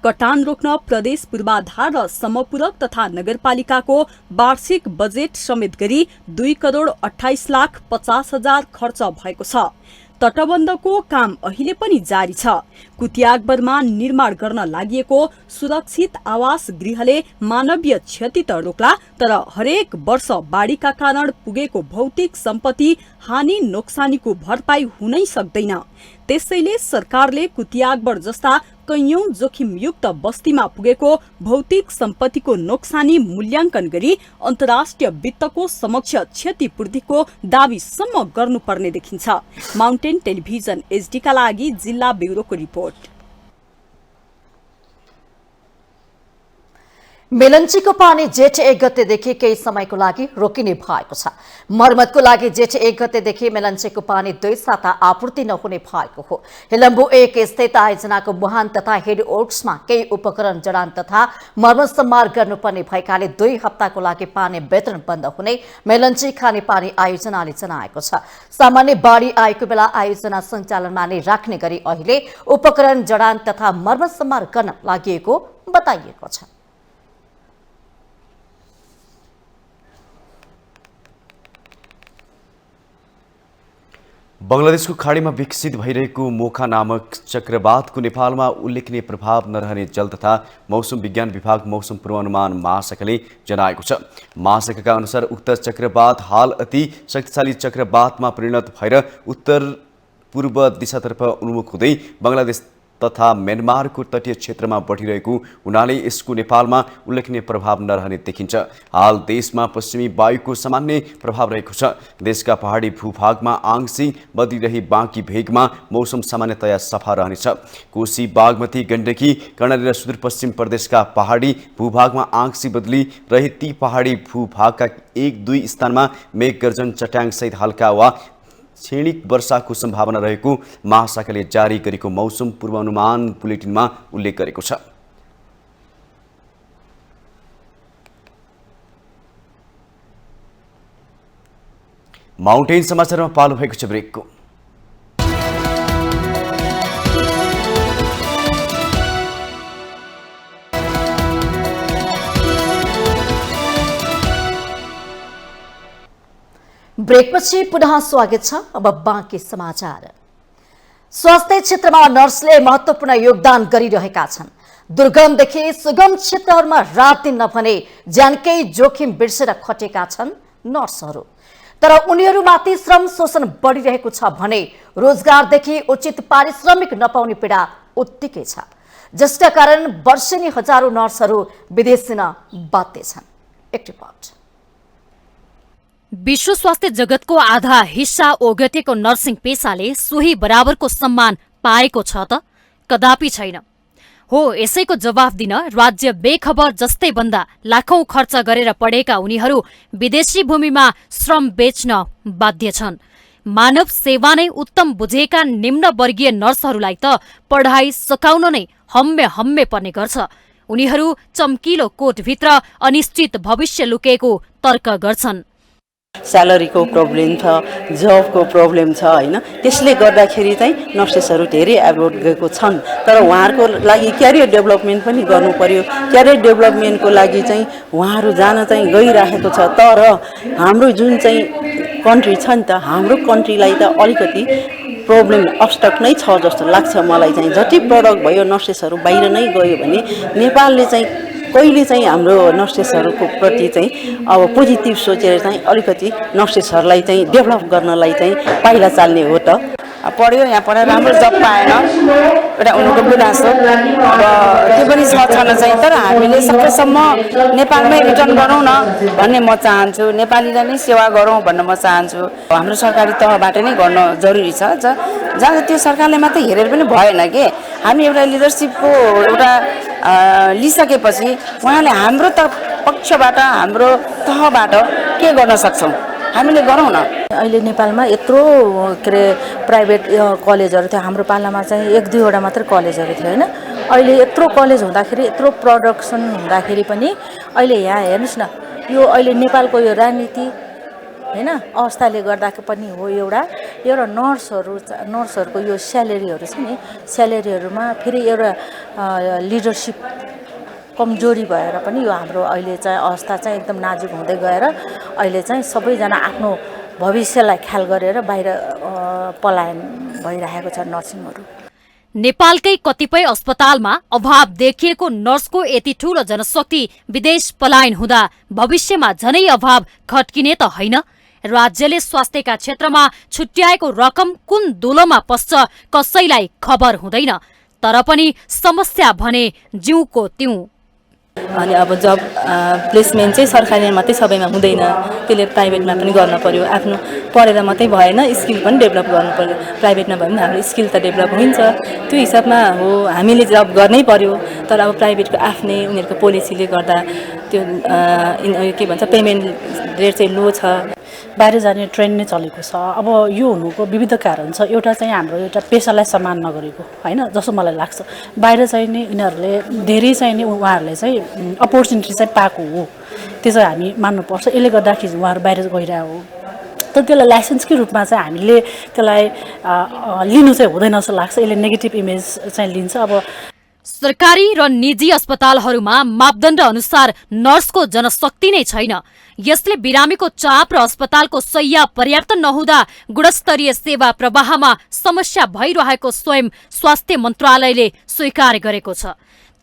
कटान रोक्न प्रदेश पूर्वाधार र समपूरक तथा नगरपालिकाको वार्षिक बजेट समेत गरी 2,28,50,000 खर्च भएको छ। तटबन्धको काम अहिले पनि जारी छ। कुतियागबरमा निर्माण गर्न लागि सुरक्षित आवास गृहले मानवीय क्षति त रोक्ला, तर हरेक वर्ष बाढीका कारण पुगेको भौतिक सम्पत्ति हानि नोक्सानीको भरपाई हुनै सक्दैन। त्यसैले सरकारले कुतियागबर जस्ता कैयौं जोखिमयुक्त बस्तीमा पुगेको भौतिक सम्पत्तिको नोक्सानी मूल्याङ्कन गरी अन्तर्राष्ट्रिय वित्तको समक्ष क्षतिपूर्तिको दाबीसम्म गर्नुपर्ने देखिन्छ। माउन्टेन टेलिभिजन HD का लागि जिल्ला ब्युरोको रिपोर्ट। मेलन्चीको पानी जेठ 1 गतेदेखि केही समयको लागि रोकिने भएको छ। मर्मतको लागि जेठ 1 गतेदेखि मेलन्चीको पानी 2 साता आपूर्ति नहुने भएको हो। हिलम्बु 1 स्थित आयोजनाको मुहान तथा हेड ओर्क्समा केही उपकरण जडान तथा मर्मत सम्मार गर्नुपर्ने भएकाले 2 हप्ताको लागि पानी वितरण बन्द हुने मेलन्ची खानेपानी आयोजनाले जनाएको छ। सामान्य बाढी आएको बेला आयोजना सञ्चालनमा नै राख्ने गरी अहिले उपकरण जडान तथा मर्मत सम्मार गर्न लागि बताइएको छ। बङ्गलादेशको खाडीमा विकसित भइरहेको मोखा नामक चक्रवातको नेपालमा उल्लेखनीय प्रभाव नरहने जल तथा मौसम विज्ञान विभाग मौसम पूर्वानुमान महाशाखाले जनाएको छ। महाशाखाका अनुसार उक्त चक्रवात हाल अति शक्तिशाली चक्रवातमा परिणत भएर उत्तर पूर्व दिशातर्फ उन्मुख हुँदै बङ्गलादेश तथा म्यानमारको तटीय क्षेत्रमा बढिरहेको हुनाले यसको नेपालमा उल्लेखनीय प्रभाव नरहने देखिन्छ। हाल देशमा पश्चिमी वायुको सामान्य प्रभाव रहेको छ। देशका पहाडी भूभागमा आंशिक बदलिरही बाँकी भेगमा मौसम सामान्यतया सफा रहनेछ। कोशी, बागमती, गण्डकी, कर्णाली र सुदूरपश्चिम प्रदेशका पहाडी भूभागमा आंशिक बदली रहे ती पहाडी भूभागका 1-2 स्थानमा मेघगर्जन, चट्याङसहित हल्का वा क्षणिक वर्षाको सम्भावना रहेको महाशाखाले जारी गरेको मौसम पूर्वानुमान बुलेटिनमा उल्लेख गरेको छ। माउन्टेन समाचारमा पालो भएको छ ब्रेकको। ब्रेकपछि पुनः स्वागत छ। अब बाँकी समाचार। स्वास्थ्य क्षेत्रमा नर्सले महत्त्वपूर्ण योगदान गरिरहेका छन्। दुर्गमदेखि सुगम क्षेत्रहरूमा रात दिन नभने ज्यानकै जोखिम बिर्सेर खटेका छन् नर्सहरू। तर उनीहरूमाथि श्रम शोषण बढिरहेको छ भने रोजगारदेखि उचित पारिश्रमिक नपाउने पीडा उत्तिकै छ, जसका कारण वर्षेनी हजारौं नर्सहरू विदेश दिन बाध्य छन्। एक रिपोर्ट। विश्व स्वास्थ्य जगतको आधा हिस्सा ओगटेको नर्सिङ पेसाले सोही बराबरको सम्मान पाएको छ त? कदापि छैन। हो, यसैको जवाफ दिन राज्य बेखबर जस्तै बन्दा लाखौं खर्च गरेर पढेका उनीहरू विदेशी भूमिमा श्रम बेच्न बाध्य छन्। मानव सेवा नै उत्तम बुझेका निम्न वर्गीय नर्सहरूलाई त पढाइ सकाउन नै हम्मे हम्मे पर्ने गर्छ। उनीहरू चम्किलो कोटभित्र अनिश्चित भविष्य लुकेको तर्क गर्छन्। स्यालेरीको प्रब्लम छ, जबको प्रब्लम छ हैन, त्यसले गर्दाखेरि चाहिँ नर्सेसहरू धेरै एब्रोड गएको छन्। तर उहाँहरूको लागि क्यारियर डेभलपमेन्ट पनि गर्नु पर्यो। क्यारियर डेभलपमेन्टको लागि चाहिँ उहाँहरू जान चाहिँ गइरहेको छ। तर हाम्रो जुन चाहिँ कन्ट्री छ नि त, हाम्रो कन्ट्रीलाई त अलिकति प्रब्लम अब्स्टक नै छ जस्तो लाग्छ मलाई चाहिँ। जति प्रडक्ट भयो नर्सेसहरू बाहिर नै गयो भने नेपालले चाहिँ कहिले चाहिँ हाम्रो नर्सेसहरूको प्रति चाहिँ अब पोजिटिभ सोचेर चाहिँ अलिकति नर्सेसहरूलाई चाहिँ डेभलप गर्नलाई चाहिँ पाइला चाल्ने हो त। पढ्यो, यहाँ पढेर राम्रो जब पाएन, एउटा उनीहरूको गुनासो अब त्यो पनि छ छन चाहिँ। तर हामीले सकेसम्म नेपालमै रिटर्न गरौँ न भन्ने म चाहन्छु। नेपालीलाई नै सेवा गरौँ भन्न म चाहन्छु। हाम्रो सरकारी तहबाट नै गर्न जरुरी छ। जहाँ त्यो सरकारले मात्रै हेरेर पनि भएन कि हामी एउटा लिडरसिपको एउटा लिइसकेपछि उहाँले हाम्रो पक्षबाट हाम्रो तहबाट के गर्न सक्छौँ हामीले गरौँ न। अहिले नेपालमा यत्रो के अरे प्राइभेट कलेजहरू थियो। हाम्रो पालामा चाहिँ 1-2 मात्रै कलेजहरू थियो होइन। अहिले यत्रो कलेज हुँदाखेरि, यत्रो प्रोडक्सन हुँदाखेरि पनि अहिले यहाँ हेर्नुहोस् न, यो अहिले नेपालको यो राजनीति होइन अवस्थाले गर्दा पनि हो। एउटा नर्सहरूको यो स्यालेरीहरू छ नि, स्यालेरीहरूमा फेरि एउटा लिडरसिप कमजोरी भएर पनि यो हाम्रो अहिले चाहिँ अवस्था चाहिँ एकदम नाजुक हुँदै गएर अहिले चाहिँ सबैजना आफ्नो भविष्यलाई ख्याल गरेर बाहिर पलायन भइरहेको छ नर्सिङहरू। नेपालकै कतिपय अस्पतालमा अभाव देखिएको नर्सको यति ठूलो जनशक्ति विदेश पलायन हुँदा भविष्यमा झनै अभाव खट्किने त होइन? राज्यले स्वास्थ्यका क्षेत्रमा छुट्याएको रकम कुन दुलोमा पस्छ कसैलाई खबर हुँदैन। तर पनि समस्या भने जिउको तिउ। अनि अब जब प्लेसमेन्ट चाहिँ सरकारी मात्रै सबैमा हुँदैन, त्यसले प्राइभेटमा पनि गर्न पर्यो। आफ्नो पढेर मात्रै भएन, स्किल पनि डेभलप गर्नु पर्यो। प्राइभेटमा भयो भने हाम्रो स्किल त डेभलप हुन्छ। त्यो हिसाबमा हो हामीले जब गर्नै पर्यो। तर अब प्राइभेटको आफ्नै उनीहरूको पोलिसीले गर्दा त्यो के भन्छ पेमेन्ट रेट चाहिँ लो छ। बाहिर जाने ट्रेन्ड नै चलेको छ। अब यो हुनुको विविध कारण छ। एउटा चाहिँ हाम्रो एउटा पेसालाई सम्मान नगरेको होइन जस्तो मलाई लाग्छ। बाहिर चाहिँ नि यिनीहरूले धेरै चाहिँ नि उहाँहरूले चाहिँ अपर्च्युनिटी चाहिँ पाएको हो, त्यो चाहिँ हामी मान्नुपर्छ। यसले गर्दाखेरि उहाँहरू बाहिर गइरहेको हो। तर त्यसलाई लाइसेन्सकै रूपमा चाहिँ हामीले त्यसलाई लिनु चाहिँ हुँदैन जस्तो लाग्छ। यसले नेगेटिभ इमेज चाहिँ लिन्छ। अब सरकारी र निजी अस्पतालहरूमा मापदण्ड अनुसार नर्सको जनशक्ति नै छैन। यसले बिरामीको चाप र अस्पतालको शैय्या पर्याप्त नहुँदा गुणस्तरीय सेवा प्रवाहमा समस्या भइरहेको स्वयं स्वास्थ्य मन्त्रालयले स्वीकार गरेको छ।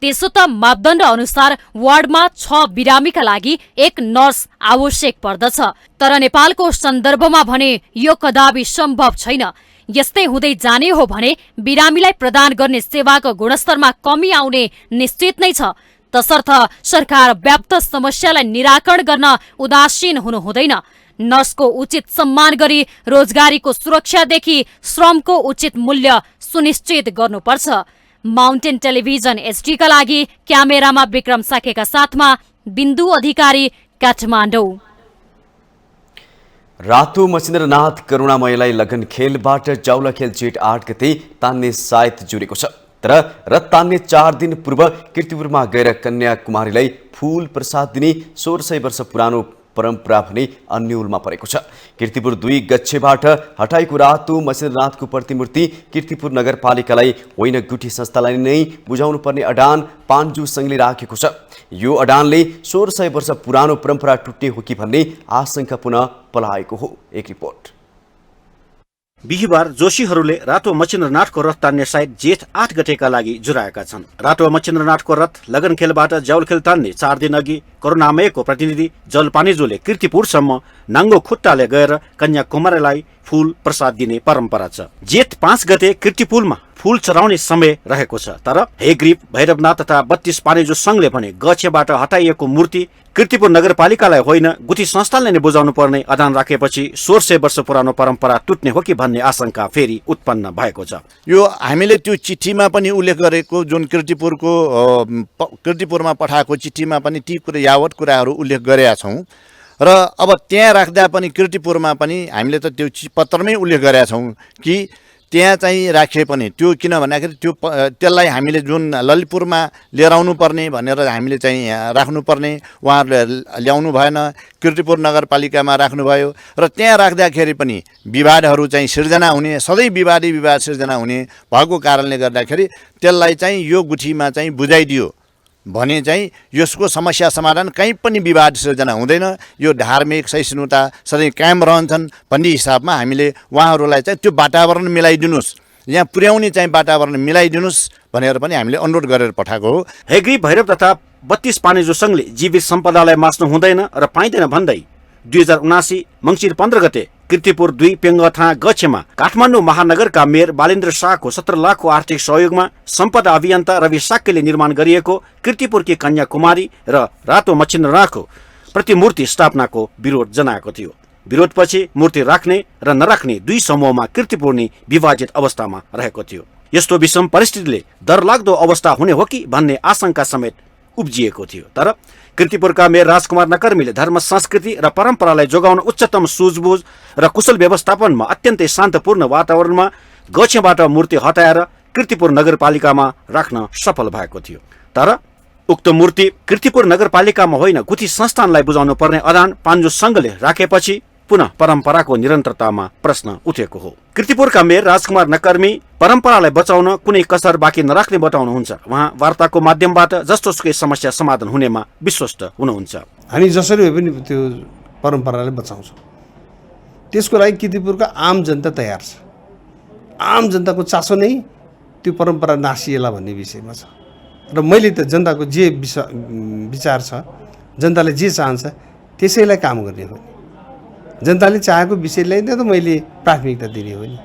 त्यसो त मापदण्ड अनुसार वार्डमा 6 बिरामीका लागि 1 नर्स आवश्यक पर्दछ। तर नेपालको सन्दर्भमा भने यो कदापि सम्भव छैन। यस्तै हुँदै जाने हो भने बिरामीलाई प्रदान गर्ने सेवाको गुणस्तरमा कमी आउने निश्चित नै छ। तसर्थ सरकार व्याप्त समस्यालाई निराकरण गर्न उदासीन हुनु हुँदैन। नर्सको उचित सम्मान गरी रोजगारीको सुरक्षादेखि श्रमको उचित मूल्य सुनिश्चित गर्नुपर्छ। माउन्टेन टेलिभिजन एचडीका लागि क्यामेरामा विक्रम साकेका साथमा बिन्दु अधिकारी, काठमाडौँ। रातो मचिन्द्रनाथ करुणामयलाई लगन खेलबाट जाउला खेल जेठ 8 गते तान्ने साइत जुरेको छ। तर रथ तान्ने 4 दिन पूर्व कीर्तिपुरमा गएर कन्याकुमारीलाई फूल प्रसाद दिने 1600 वर्ष पुरानो परम्परा भने अन्यलमा परेको छ। कीर्तिपुर 2 गच्छेबाट हटाएको रातो मचिन्द्रनाथको प्रतिमूर्ति कीर्तिपुर नगरपालिकालाई होइन गुठी संस्थालाई नै बुझाउनु पर्ने अडान पान्जु सङ्घले राखेको छ। यो अडानले 1600 वर्ष पुरानो परम्परा टुट्ने हो कि भन्ने आशंका पुनः पलाएको हो। एक रिपोर्ट। बिहिबार जोशीहरूले रातो मचिन्द्रनाथको रथ तान्ने साइत जेठ 8 गतेका लागि जुराएका छन्। रातो मचिन्द्रनाथको रथ लगन खेलबाट जाउल खेल तान्ने 4 दिन अघि करुणामयको प्रतिनिधि जलपानीजुले कीर्तिपुरसम्म नाङ्गो खुट्टाले गएर कन्याकुमारीलाई फूल प्रसाद दिने परम्परा छ। जेठ 5 गते कीर्तिपुरमा फूल चढाउने समय रहेको छ। तर हेग्रीब, भैरवनाथ तथा 32 पानीजो संघले भने गछेबाट हटाइएको मूर्ति कीर्तिपुर नगरपालिकालाई होइन गुठी संस्थानले नै बुझाउनु पर्ने अडान राखेपछि 1600 वर्ष पुरानो परम्परा टुट्ने हो कि भन्ने आशंका फेरि उत्पन्न भएको छ। यो हामीले त्यो चिठीमा पनि उल्लेख गरेको जुन कीर्तिपुरमा पठाएको चिठीमा पनि ती कुरा यावत कुराहरू उल्लेख गरेका छौँ र अब त्यहाँ राख्दा पनि कीर्तिपुरमा पनि हामीले त त्यो पत्रमै उल्लेख गरेका छौँ कि त्यहाँ चाहिँ राखे पनि त्यो किन भन्दाखेरि त्यसलाई हामीले जुन ललितपुरमा लिएर आउनु पर्ने भनेर हामीले चाहिँ राख्नुपर्ने उहाँहरूले ल्याउनु भएन, कीर्तिपुर नगरपालिकामा राख्नुभयो र त्यहाँ राख्दाखेरि पनि विवादहरू चाहिँ सिर्जना हुने, सधैँ विवाद सिर्जना हुने भएको कारणले गर्दाखेरि त्यसलाई चाहिँ यो गुठीमा चाहिँ बुझाइदियो भने चाहिँ यसको समस्या समाधान कहीँ पनि विवाद सिर्जना हुँदैन। यो धार्मिक सहिष्णुता सधैँ कायम रहन्छन् भन्ने हिसाबमा हामीले उहाँहरूलाई चाहिँ त्यो वातावरण मिलाइदिनुहोस्, यहाँ पुर्याउने चाहिँ वातावरण मिलाइदिनुहोस् भनेर पनि हामीले अनुरोध गरेर पठाएको हो। हेग्री, भैरव तथा 32 पानीजो संघले जीवित सम्पदालाई मास्नु हुँदैन र पाइँदैन भन्दै 2079 मङ्सिर 15 गते कीर्तिपुर 2 पेङ्गथा गछेमा काठमाडौँ महानगरका मेयर बालेन्द्र शाहको 17 लाखको आर्थिक सहयोगमा सम्पदा अभियन्ता रवि साक्यले निर्माण गरिएको कीर्तिपुरकी कन्याकुमारी र रातो मचिन्द्रनाथको प्रतिमूर्ति स्थापनाको विरोध जनाएको थियो। विरोधपछि मूर्ति राख्ने र नराख्ने 2 समूहमा कीर्तिपुर नै विभाजित अवस्थामा रहेको थियो। यस्तो विषम परिस्थितिले डरलाग्दो अवस्था हुने हो कि भन्ने आशंका समेत उब्जिएको थियो। तर कीर्तिपुरका मेयर राजकुमार नकर्मीले धर्म, संस्कृति र परम्परालाई जोगाउन उच्चतम सुझबुझ र कुशल व्यवस्थापनमा अत्यन्तै शान्तपूर्ण वातावरणमा गछेबाट मूर्ति हटाएर कीर्तिपुर नगरपालिकामा राख्न सफल भएको थियो। तर उक्त मूर्ति कीर्तिपुर नगरपालिकामा होइन गुठी संस्थानलाई बुझाउनु पर्ने अडान पान्जु संघले राखेपछि पुनः परम्पराको निरन्तरतामा प्रश्न उठेको हो। कीर्तिपुरका मेयर राजकुमार नकर्मी परम्परालाई बचाउन कुनै कसर बाँकी नराख्ने बताउनुहुन्छ। उहाँ वार्ताको माध्यमबाट जस्तोसुकै समस्या समाधान हुनेमा विश्वस्त हुनुहुन्छ। हामी जसरी भए पनि त्यो परम्परालाई बचाउँछौँ, त्यसको लागि कीर्तिपुरका आम जनता तयार छ। आम जनताको चासो नै त्यो परम्परा नासिएला भन्ने विषयमा छ र मैले त जनताको जे विचार छ, जनताले जे चाहन्छ त्यसैलाई काम गर्ने हो। जनताले चाहेको विषयलाई नै त मैले प्राथमिकता दिने हो नि।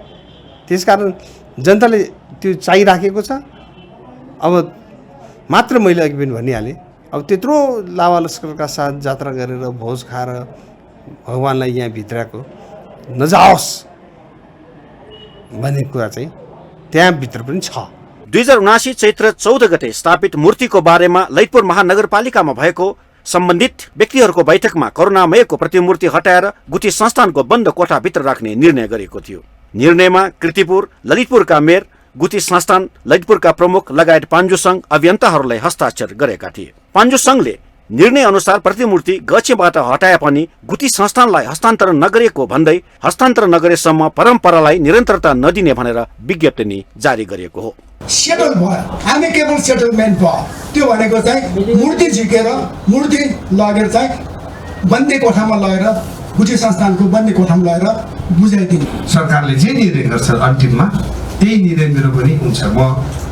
त्यसकारण जनताले त्यो चाहिराखेको छ। अब मात्र मैले अघि पनि भनिहालेँ, अब त्यत्रो लावा लस्करका साथ जात्रा गरेर भोज खाएर भगवान्लाई यहाँ भित्रको नजाओस् भन्ने कुरा चाहिँ त्यहाँभित्र पनि छ। 2079 चैत्र 14 गते स्थापित मूर्तिको बारेमा ललितपुर महानगरपालिकामा भएको सम्बन्धित व्यक्तिहरूको बैठकमा करुणामयको प्रतिमूर्ति हटाएर गुठी संस्थानको बन्द कोठाभित्र राख्ने निर्णय गरेको थियो। निर्णयमा कीर्तिपुर, ललितपुरका मेयर, गुठी संस्थान, ललितपुरका प्रमुख लगायत पान्जु संघ अभियन्ताहरूलाई हस्ताक्षर गरेका थिए। पान्जु संघले निर्णय अनुसार प्रतिमूर्ति गछेबाट हटाए पनि गुठी संस्थानलाई हस्तान्तरण नगरिएको भन्दै हस्तान्तरण नगरेसम्म परम्परालाई निरन्तरता नदिने भनेर विज्ञप्ति जारी गरिएको हो। सेटल भयो, एमिकेबल सेटलमेन्ट भयो। त्यो भनेको चाहिँ मूर्ति झिकेर मूर्ति लगेर चाहिँ बन्दी कोठामा लगेर गुठी संस्थानको बन्दी कोठामा लगेर बुझाइदिने। सरकारले जे निर्णय गर्छ अन्तिममा त्यही निर्णय मेरो पनि हुन्छ, म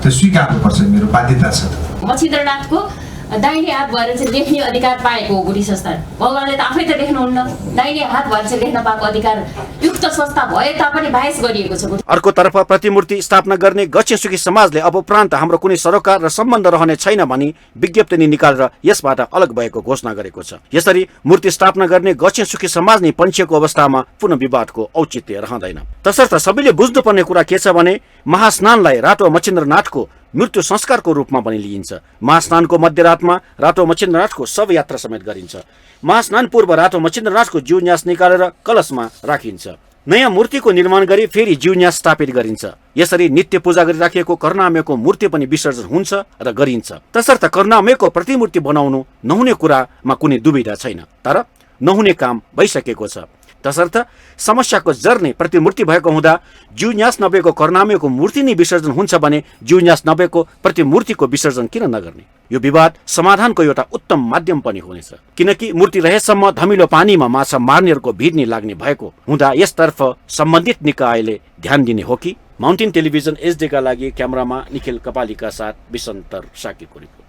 त्यो स्वीकार्नुपर्छ, मेरो बाध्यता छ। मच्छिन्द्रनाथको दाहिने हात भएर चाहिँ लेख्ने अधिकार पाएको हो गुठी संस्थान। भगवानले त आफै त लेख्नुहुन्न, दाहिने हात भएर चाहिँ लेख्न पाएको अधिकार युक्त संस्था भए तापनि बाहेस गरिएको छ। अर्कोतर्फ प्रतिमूर्ति स्थापना गर्ने गछेसुकी समाजले अब उपरान्त हाम्रो कुनै सरोकार र सम्बन्ध रहने छैन भनी विज्ञप्ति निकालेर यसबाट अलग भएको घोषणा गरेको छ। यसरी मूर्ति स्थापना गर्ने गछेसुकी समाज नै पन्छिएको अवस्थामा पुनः विवादको औचित्य रहँदैन। तसर्थ सबैले बुझ्नुपर्ने कुरा के छ भने महास्नानलाई रातो मच्छिन्द्रनाथको मृत्यु संस्कारको रूपमा पनि लिइन्छ। महास्नानको मध्यरातमा रातो मच्छिन्द्रनाथको शव यात्रा समेत गरिन्छ। महास्नान पूर्व रातो मच्छिन्द्रनाथको जीवन्यास निकालेर कलशमा राखिन्छ। नयाँ मूर्तिको निर्माण गरी फेरि जीवन्यास स्थापित गरिन्छ। यसरी नित्य पूजा गरिराखिएको करुणामयको मूर्ति पनि विसर्जन हुन्छ र गरिन्छ। तसर्थ करुणामयको प्रतिमूर्ति बनाउनु नहुने कुरामा कुनै दुविधा छैन, तर नहुने काम भइसकेको छ। तसर्थ समस्याको जर नै प्रतिमूर्ति भएको हुँदा जीवन्यास नभएको करुणामयको मूर्ति नै विसर्जन हुन्छ भने जीवन्यास नभएको प्रतिमूर्तिको विसर्जन किन नगर्ने? यो विवाद समाधानको एउटा उत्तम माध्यम पनि हुनेछ, किनकि मूर्ति रहेसम्म धमिलो पानीमा माछा मार्नेहरूको भिड नै लाग्ने भएको हुँदा यसतर्फ सम्बन्धित निकायले ध्यान दिने हो कि? माउन्टेन टेलिभिजन एचडीका लागि क्यामेरामा निखिल कपालीका साथ विसन्तर साकीको रिपोर्ट।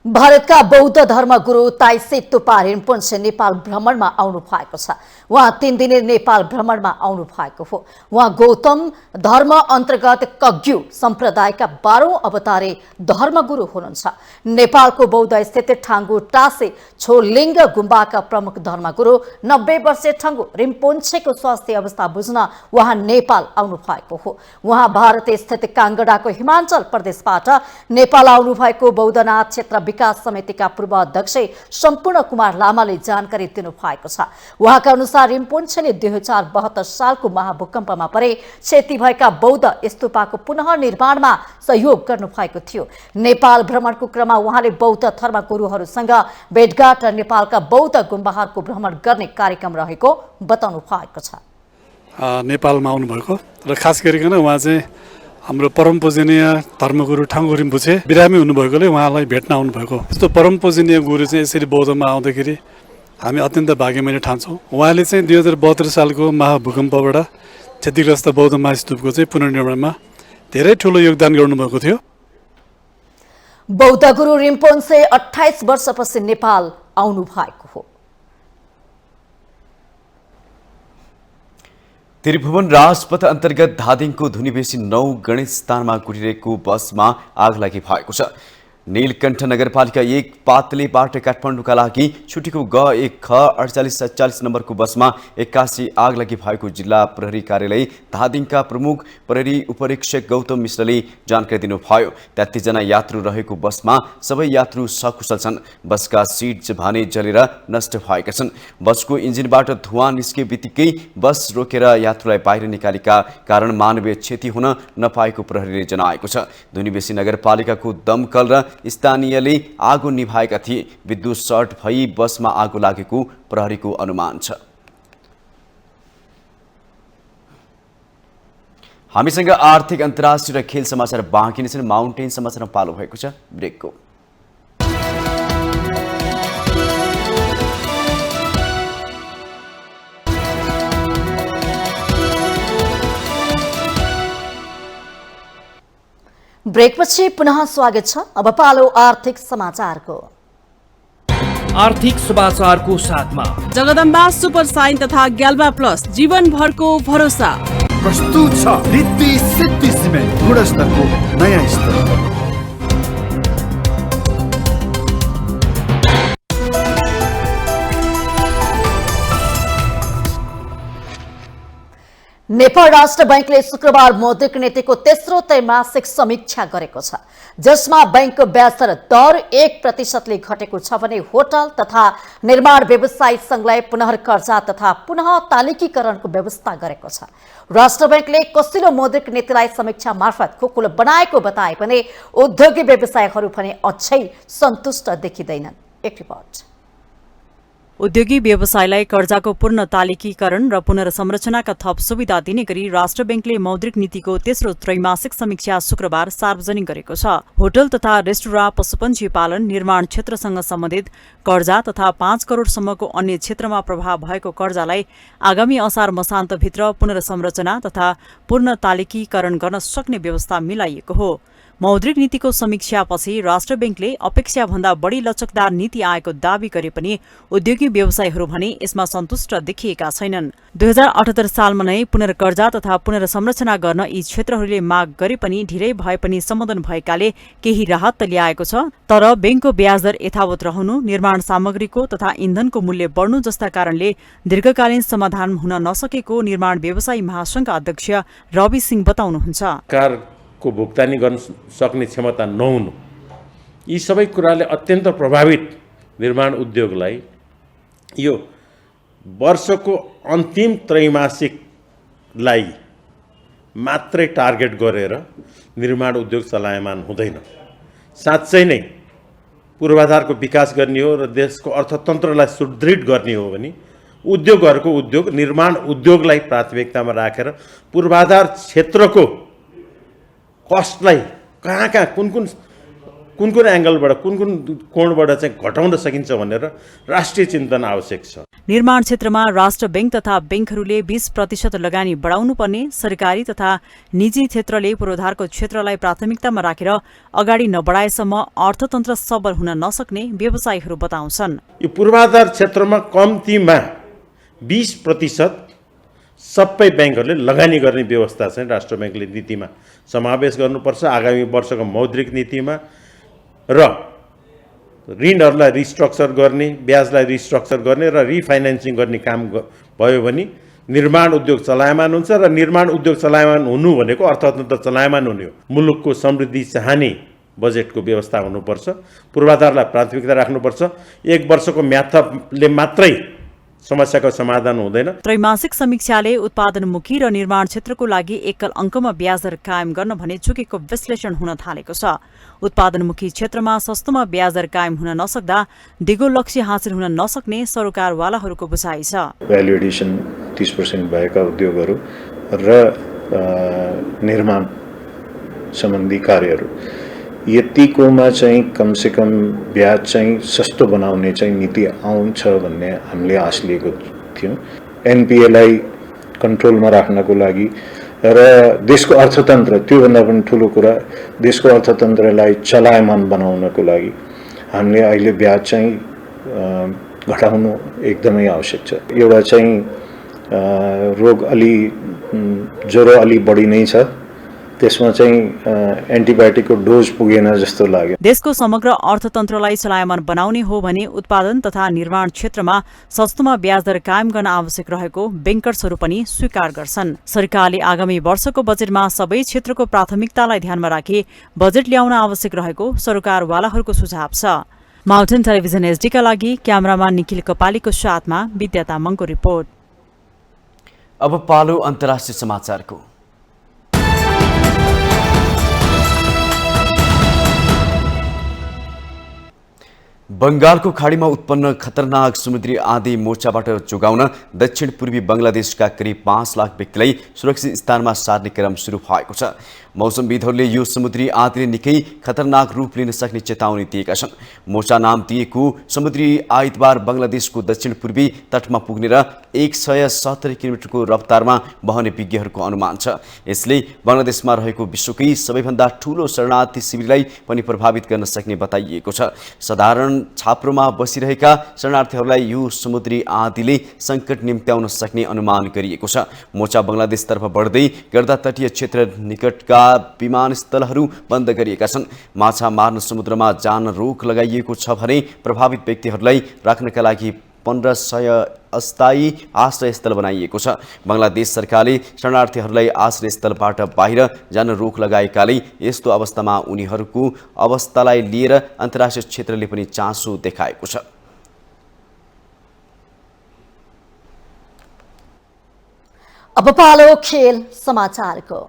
भारतका बौद्ध धर्मगुरु ताइसे तुपा रिम्पोन्चे नेपाल भ्रमणमा आउनु भएको छ। उहाँ 3 दिने नेपाल भ्रमणमा आउनु भएको हो। उहाँ गौतम धर्म अन्तर्गत कग्यु सम्प्रदायका 12औं अवतारे धर्मगुरु हुनुहुन्छ। नेपालको बौद्ध स्थित ठाङ्गु टासे छोलिङ्ग गुम्बाका प्रमुख धर्मगुरु 90 वर्षीय ठाङ्गु रिम्पोन्चेको स्वास्थ्य अवस्था बुझ्न उहाँ नेपाल आउनु भएको हो। उहाँ भारत स्थित काङ्गडाको हिमाञ्चल प्रदेशबाट नेपाल आउनु भएको बौद्धनाथ क्षेत्र विकास समितिका पूर्व अध्यक्ष सम्पूर्ण कुमार लामाले जानकारी दिनु भएको छ। उहाँका अनुसार रिम्पोन्चेले 2072 सालको महाभूकम्पमा परे क्षति भएका बौद्ध स्तूपको पुनः निर्माणमा सहयोग गर्नु भएको थियो। नेपाल भ्रमणको क्रममा उहाँले बौद्ध धर्मगुरुहरूसँग भेटघाट र नेपालका बौद्ध गुम्बाहरूको भ्रमण गर्ने कार्यक्रम रहेको बताउनु भएको छ। नेपालमा आउनुभएको र खास गरिकन उहाँ चाहिँ हाम्रो परम पूजनीय धर्मगुरु ठाङ्गु रिम्पोछे बिरामी हुनुभएकोले उहाँलाई भेट्न आउनुभएको। यस्तो परम पूजनीय गुरु चाहिँ यसरी बौद्धमा आउँदाखेरि हामी अत्यन्त भाग्यमानी ठान्छौँ। उहाँले चाहिँ 2072 सालको महाभूकम्पबाट क्षतिग्रस्त बौद्ध महास्तूपको चाहिँ पुनर्निर्माणमा धेरै ठुलो योगदान गर्नुभएको थियो। बौद्ध गुरु रिम्पोन्चे 28 वर्षपछि नेपाल आउनु भएको हो। त्रिभुवन राजपथ अन्तर्गत धादिङको धुनीबेसी 9 गणेश स्थानमा गुडिरहेको बसमा आग लागि भएको छ। नीलकण्ठ नगरपालिका 1 पातलेबाट काठमाडौँका लागि छुटेको ग1 ख 4847 नम्बरको बसमा 81 आग लागि भएको जिल्ला प्रहरी कार्यालय धादिङका प्रमुख प्रहरी उपरीक्षक गौतम मिश्रले जानकारी दिनुभयो। 33 जना यात्रु रहेको बसमा सबै यात्रु सकुशल छन्। बसका सिट भने जलेर नष्ट भएका छन्। बसको इन्जिनबाट धुवाँ निस्के बित्तिकै बस रोकेर यात्रुलाई बाहिर निकालेका कारण मानवीय क्षति हुन नपाएको प्रहरीले जनाएको छ। धुनीबेसी नगरपालिकाको दमकल र स्थानीयले आगो निभाएका थिए। विद्युत सर्ट भई बसमा आगो लागेको प्रहरीको अनुमान छ। हामीसँग आर्थिक अन्तर्राष्ट्रिय र खेल समाचार बाँकी नै छन्। माउन्टेन समाचारमा पालो भएको छ ब्रेकको। ब्रेकपछि पुनः स्वागत छ। अब पालो आर्थिक समाचारको। आर्थिक समाचारको साथमा जगदम्बा सुपर साइन तथा ग्याल्बा प्लस जीवनभरको भरोसा प्रस्तुत छ। रिद्धि सिद्धि सिमेन्ट गुणस्तरको नयाँ स्तर। नेपाल राष्ट्र बैंकले शुक्रबार मौद्रिक नीतिको तेस्रो त्रैमासिक समीक्षा गरेको छ, जसमा बैंकको ब्याज दर 1% घटेको छ भने होटल तथा निर्माण व्यवसायी संघलाई पुनः कर्जा तथा पुनः तालिकीकरणको व्यवस्था गरेको छ। राष्ट्र बैंकले कसिलो मौद्रिक नीतिलाई समीक्षा मार्फत खुकुलो बनाएको बताए पनि उद्योगी व्यवसायीहरू भने अझै सन्तुष्ट देखिँदैनन्। एक रिपोर्ट। उद्योगी व्यवसायलाई कर्जाको पूर्ण तालिकीकरण र पुनर्संरचनाका थप सुविधा दिने गरी राष्ट्र बैंकले मौद्रिक नीतिको तेस्रो त्रैमासिक समीक्षा शुक्रबार सार्वजनिक गरेको छ। होटल तथा रेस्टुराँ, पशुपन्छी पालन, निर्माण क्षेत्रसँग सम्बन्धित कर्जा तथा 5 करोडसम्मको अन्य क्षेत्रमा प्रभाव भएको कर्जालाई आगामी असार मसान्तभित्र पुनर्संरचना तथा पूर्ण तालिकीकरण गर्न सक्ने व्यवस्था मिलाइएको हो। मौद्रिक नीतिको समीक्षापछि राष्ट्र बैंकले अपेक्षाभन्दा बढी लचकदार नीति आएको दावी गरे पनि उद्योगी व्यवसायीहरू भने यसमा सन्तुष्ट देखिएका छैनन्। 2078 सालमा नै पुनर्कर्जा तथा पुनर्संरचना गर्न यी क्षेत्रहरूले माग गरे पनि ढिलै भए पनि सम्बोधन भएकाले केही राहत त ल्याएको छ। तर बैंकको ब्याज दर यथावत रहनु, निर्माण सामग्रीको तथा इन्धनको मूल्य बढ्नु जस्ता कारणले दीर्घकालीन समाधान हुन नसकेको निर्माण व्यवसायी महासंघका अध्यक्ष रवि सिंह बताउनुहुन्छ। को भुक्तानी गर्न सक्ने क्षमता नहुनु, यी सबै कुराले अत्यन्त प्रभावित निर्माण उद्योगलाई यो वर्षको अन्तिम त्रैमासिकलाई मात्रै टार्गेट गरेर निर्माण उद्योग चलायमान हुँदैन। साँच्चै नै पूर्वाधारको विकास गर्ने हो र देशको अर्थतन्त्रलाई सुदृढ गर्ने हो भने उद्योगहरूको उद्योग निर्माण उद्योगलाई प्राथमिकतामा राखेर पूर्वाधार क्षेत्रको कस्टलाई कहाँ कुन एंगलबाट कुन कोणबाट चाहिँ घटाउन सकिन्छ भनेर राष्ट्रिय चिन्तन आवश्यक छ। निर्माण क्षेत्रमा राष्ट्र बैंक तथा बैंकहरूले 20% लगानी बढाउनु पर्ने, सरकारी तथा निजी क्षेत्रले पूर्वाधारको क्षेत्रलाई प्राथमिकतामा राखेर अगाडि नबढाएसम्म अर्थतन्त्र सबल हुन नसक्ने व्यवसायीहरू बताउँछन्। यो पूर्वाधार क्षेत्रमा कम्तीमा 20% सबै बैंकहरूले लगानी गर्ने व्यवस्था चाहिँ राष्ट्र बैंकले नीतिमा समावेश गर्नुपर्छ। आगामी वर्षको मौद्रिक नीतिमा र ऋणहरूलाई रिस्ट्रक्चर गर्ने, ब्याजलाई रिस्ट्रक्चर गर्ने र रिफाइनेन्सिङ गर्ने काम भयो भने निर्माण उद्योग चलायमान हुन्छ र निर्माण उद्योग चलायमान हुनु भनेको अर्थतन्त्र चलायमान हुने हो। मुलुकको समृद्धि चाहने बजेटको व्यवस्था हुनुपर्छ, पूर्वाधारलाई प्राथमिकता राख्नुपर्छ। एक वर्षको म्याथले मात्रै समस्याको समाधान हुँदैन। त्रैमासिक समीक्षाले उत्पादनमुखी र निर्माण क्षेत्रको लागि एकल अङ्कमा ब्याज दर कायम गर्न भने चुकेको विश्लेषण हुन थालेको छ। उत्पादनमुखी क्षेत्रमा सस्तोमा ब्याज दर कायम हुन नसक्दा दिगो लक्ष्य हासिल हुन नसक्ने सरोकारवालाहरूको बुझाइ छ। भ्यालु एडिसन 30% भएका उद्योगहरू र निर्माण सम्बन्धी कार्यहरू यतिकोमा चाहिँ कमसेकम ब्याज चाहिँ सस्तो बनाउने चाहिँ नीति आउँछ भन्ने हामीले आश लिएको थियौँ। एनपिएलाई कन्ट्रोलमा राख्नको लागि र देशको अर्थतन्त्र, त्योभन्दा पनि ठुलो कुरा देशको अर्थतन्त्रलाई चलायमान बनाउनको लागि हामीले अहिले ब्याज चाहिँ घटाउनु एकदमै आवश्यक छ। एउटा चाहिँ रोग ज्वरो अलि बढी नै छ, त्यसमा चाहिँ एन्टिबायोटिकको डोज पुगेन जस्तो लाग्यो। देशको समग्र अर्थतन्त्रलाई चलायमान बनाउने हो भने उत्पादन तथा निर्माण क्षेत्रमा सस्तोमा ब्याज दर कायम गर्न आवश्यक रहेको बैंकर्सहरू पनि स्वीकार गर्छन्। सरकारले आगामी वर्षको बजेटमा सबै क्षेत्रको प्राथमिकतालाई ध्यानमा राखी बजेट ल्याउन आवश्यक रहेको सरोकारवालाहरूको सुझाव छ। माउन्टेन टेलिभिजन एसडीका लागि क्यामेरामा निखिल कपालीको साथमा विद्या तामाङको रिपोर्ट। अब पालो अन्तर्राष्ट्रिय समाचारको। बंगालको खाडीमा उत्पन्न खतरनाक समुद्री आँधी मोर्चाबाट जोगाउन दक्षिण पूर्वी बंगलादेशका करिब 5 लाख व्यक्तिलाई सुरक्षित स्थानमा सार्ने क्रम सुरु भएको छ। मौसमविदहरूले यो समुद्री आँधीले निकै खतरनाक रूप लिन सक्ने चेतावनी दिएका छन्। मोर्चा नाम दिएको समुद्री आइतबार बंगलादेशको दक्षिण पूर्वी तटमा पुग्ने र 170 किलोमिटरको रफ्तारमा बहने विज्ञहरूको अनुमान छ। यसले बंगलादेशमा रहेको विश्वकै सबैभन्दा ठूलो शरणार्थी शिविरलाई पनि प्रभावित गर्न सक्ने बताइएको छ। साधारण छाप्रोमा बसिरहेका शरणार्थीहरूलाई यो समुद्री आँधीले संकट निम्त्याउन सक्ने अनुमान गरिएको छ। मोर्चा बंगलादेशतर्फ बढ्दै गर्दा तटीय क्षेत्र निकटका विमानस्थलहरू बन्द गरिएका छन्। माछा मार्न समुद्रमा जान रोक लगाइएको छ भने प्रभावित व्यक्तिहरूलाई राख्नका लागि 1500 अस्थायी आश्रयस्थल बनाइएको छ। बङ्गलादेश सरकारले शरणार्थीहरूलाई आश्रयस्थलबाट बाहिर जान रोक लगाएकाले यस्तो अवस्थामा उनीहरूको अवस्थालाई लिएर अन्तर्राष्ट्रिय क्षेत्रले पनि चासो देखाएको छ। अब पालो खेल समाचारको।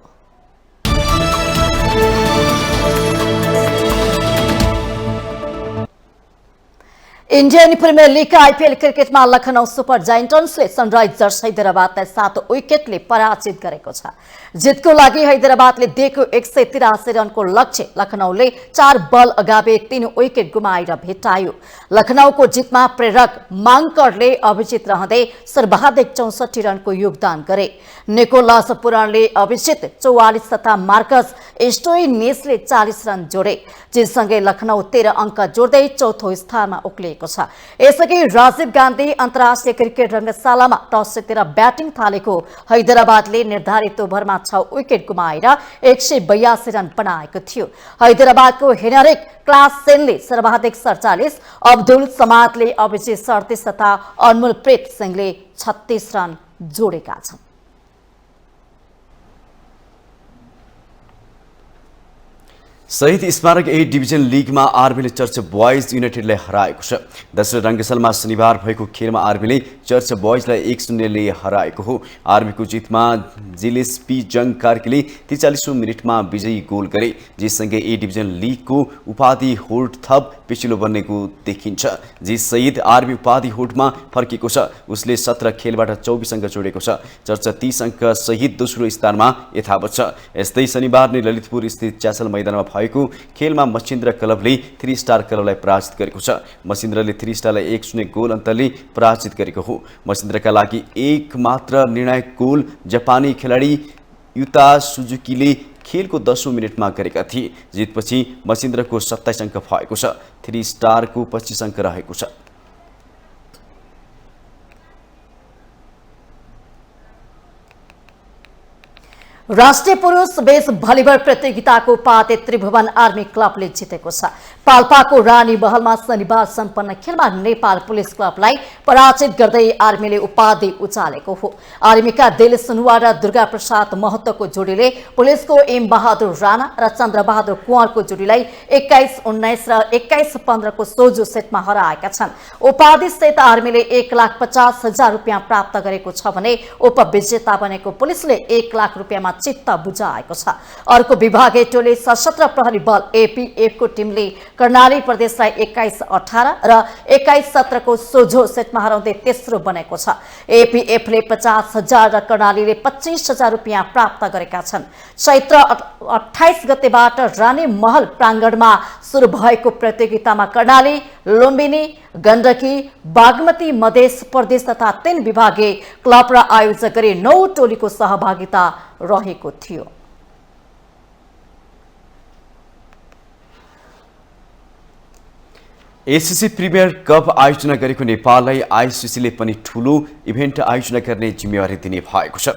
इन्डियन प्रिमियर लीग आइपिएल क्रिकेटमा लखनऊ सुपर जायन्ट्सले सनराइजर्स हैदराबादलाई 7 विकेटले पराजित गरेको छ। जितको लागि हैदराबादले दिएको 183 रनको लक्ष्य लखनऊले 4 बल अगावि 3 विकेट गुमाएर भेटायो। लखनऊको जितमा प्रेरक माङ्करले अभिजित रहँदै सर्वाधिक 64 रनको योगदान गरे। निकोलस पुरणले अभिजित 44 तथा मार्कस स्टोइनिसले 40 रन जोडे। जितसँगै लखनऊ 13 अङ्क जोड्दै चौथो स्थानमा उक्लिएको छ। यसअघि राजीव गान्धी अन्तर्राष्ट्रिय क्रिकेट रङ्गशालामा टस जितेर ब्याटिङ थालेको हैदराबादले निर्धारित ओभरमा 6 विकेट गुमाएर 182 रन बनाएको थियो। हैदराबादको हेनरिक क्लासेनले सर्वाधिक 47, अब्दुल समादले अभिजित 37 तथा अनमोलप्रीत सिंहले 36 रन जोडेका छन्। शहीद स्मारक ए डिभिजन लिगमा आर्मीले चर्च बोइज युनाइटेडलाई हराएको छ। दोस्रो रङ्गशालामा शनिबार भएको खेलमा आर्मीले चर्च बोइजलाई 1-0ले हराएको हो। आर्मीको जितमा जिलेस्पी जङ कार्कीले 43औं मिनेटमा विजयी गोल गरे। जितसँगै ए डिभिजन लिगको उपाधि होल्ड थप पिछिलो बन्नेको देखिन्छ। जितसहित आर्मी उपाधि होल्डमा फर्केको छ। उसले 17 खेलबाट 24 अङ्क जोडेको छ। चर्च 30 अङ्क सहित दोस्रो स्थानमा यथावत छ। यस्तै शनिबार नै ललितपुर स्थित च्यासल मैदानमा भएको खेलमा मसिन्द्र क्लबले 3 स्टार क्लबलाई पराजित गरेको छ। मसिन्द्रले 3 स्टारलाई 1-0 गोल अन्तरले पराजित गरेको हो। मसिन्द्रका लागि एक मात्र निर्णायक गोल जापानी खेलाडी युता सुजुकीले खेलको 10औं मिनेटमा गरेका थिए। जितपछि मसिन्द्रको 27 अङ्क भएको छ। 3 स्टारको 25 अङ्क रहेको छ। राष्ट्रिय पुरुष बेस भलिबल प्रतियोगिताको उपाधि त्रिभुवन आर्मी क्लबले जितेको छ। पाल्पाको रानी महलमा शनिबार सम्पन्न खेलमा नेपाल पुलिस क्लबलाई पराजित गर्दै आर्मीले उपाधि उचालेको हो। आर्मीका दिल सुनुवा र दुर्गा प्रसाद महतोको जोडीले पुलिसको एम बहादुर राणा र चन्द्रबहादुर कुँवरको जोडीलाई 21-19 र 21-15 को सोझो सेटमा हराएका छन्। उपाधि सहित आर्मीले 1,50,000 रुपियाँ प्राप्त गरेको छ भने उपविजेता बनेको पुलिसले 1 लाख रुपियाँमा चित्त बुझाएको छ। अर्को विभागीय टोली सशस्त्र प्रहरी बल एपीएफको टिमले कर्णाली प्रदेशलाई 21-18 र 21-17 को सोझो सेटमा हराउँदै तेस्रो बनेको छ। एपीएफले 50,000 र कर्णालीले 25,000 रुपियाँ प्राप्त गरेका छन्। चैत्र 28 गतेबाट रानी महल प्राङ्गणमा सुरु भएको प्रतियोगितामा कर्णाली, लुम्बिनी, गण्डकी, बागमती मधेस प्रदेश तथा 3 विभागीय क्लब र आयोजक गरी 9 टोलीको सहभागिता रहेको थियो। एसीसी प्रिमियर कप आयोजना गरेको नेपाललाई आईसीसीले पनि ठूलो इभेन्ट आयोजना गर्ने जिम्मेवारी दिने भएको छ।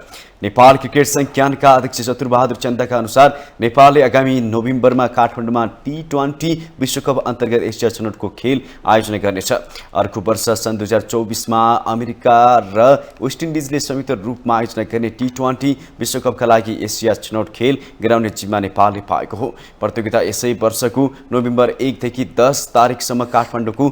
नेपाल क्रिकेट संघका अध्यक्ष चतुरबहादुर चन्दका अनुसार नेपालले आगामी नोभेम्बरमा काठमाडौँमा टी20 विश्वकप अन्तर्गत एसिया छनौटको खेल आयोजना गर्नेछ। अर्को वर्ष सन् 2024मा अमेरिका र वेस्ट इन्डिजले संयुक्त रूपमा आयोजना गर्ने टी20 विश्वकपका लागि एसिया छनौट खेल गराउने जिम्मा नेपालले पाएको हो। प्रतियोगिता यसै वर्षको नोभेम्बर 1 देखि 10 तारिकसम्म काठमाडौँको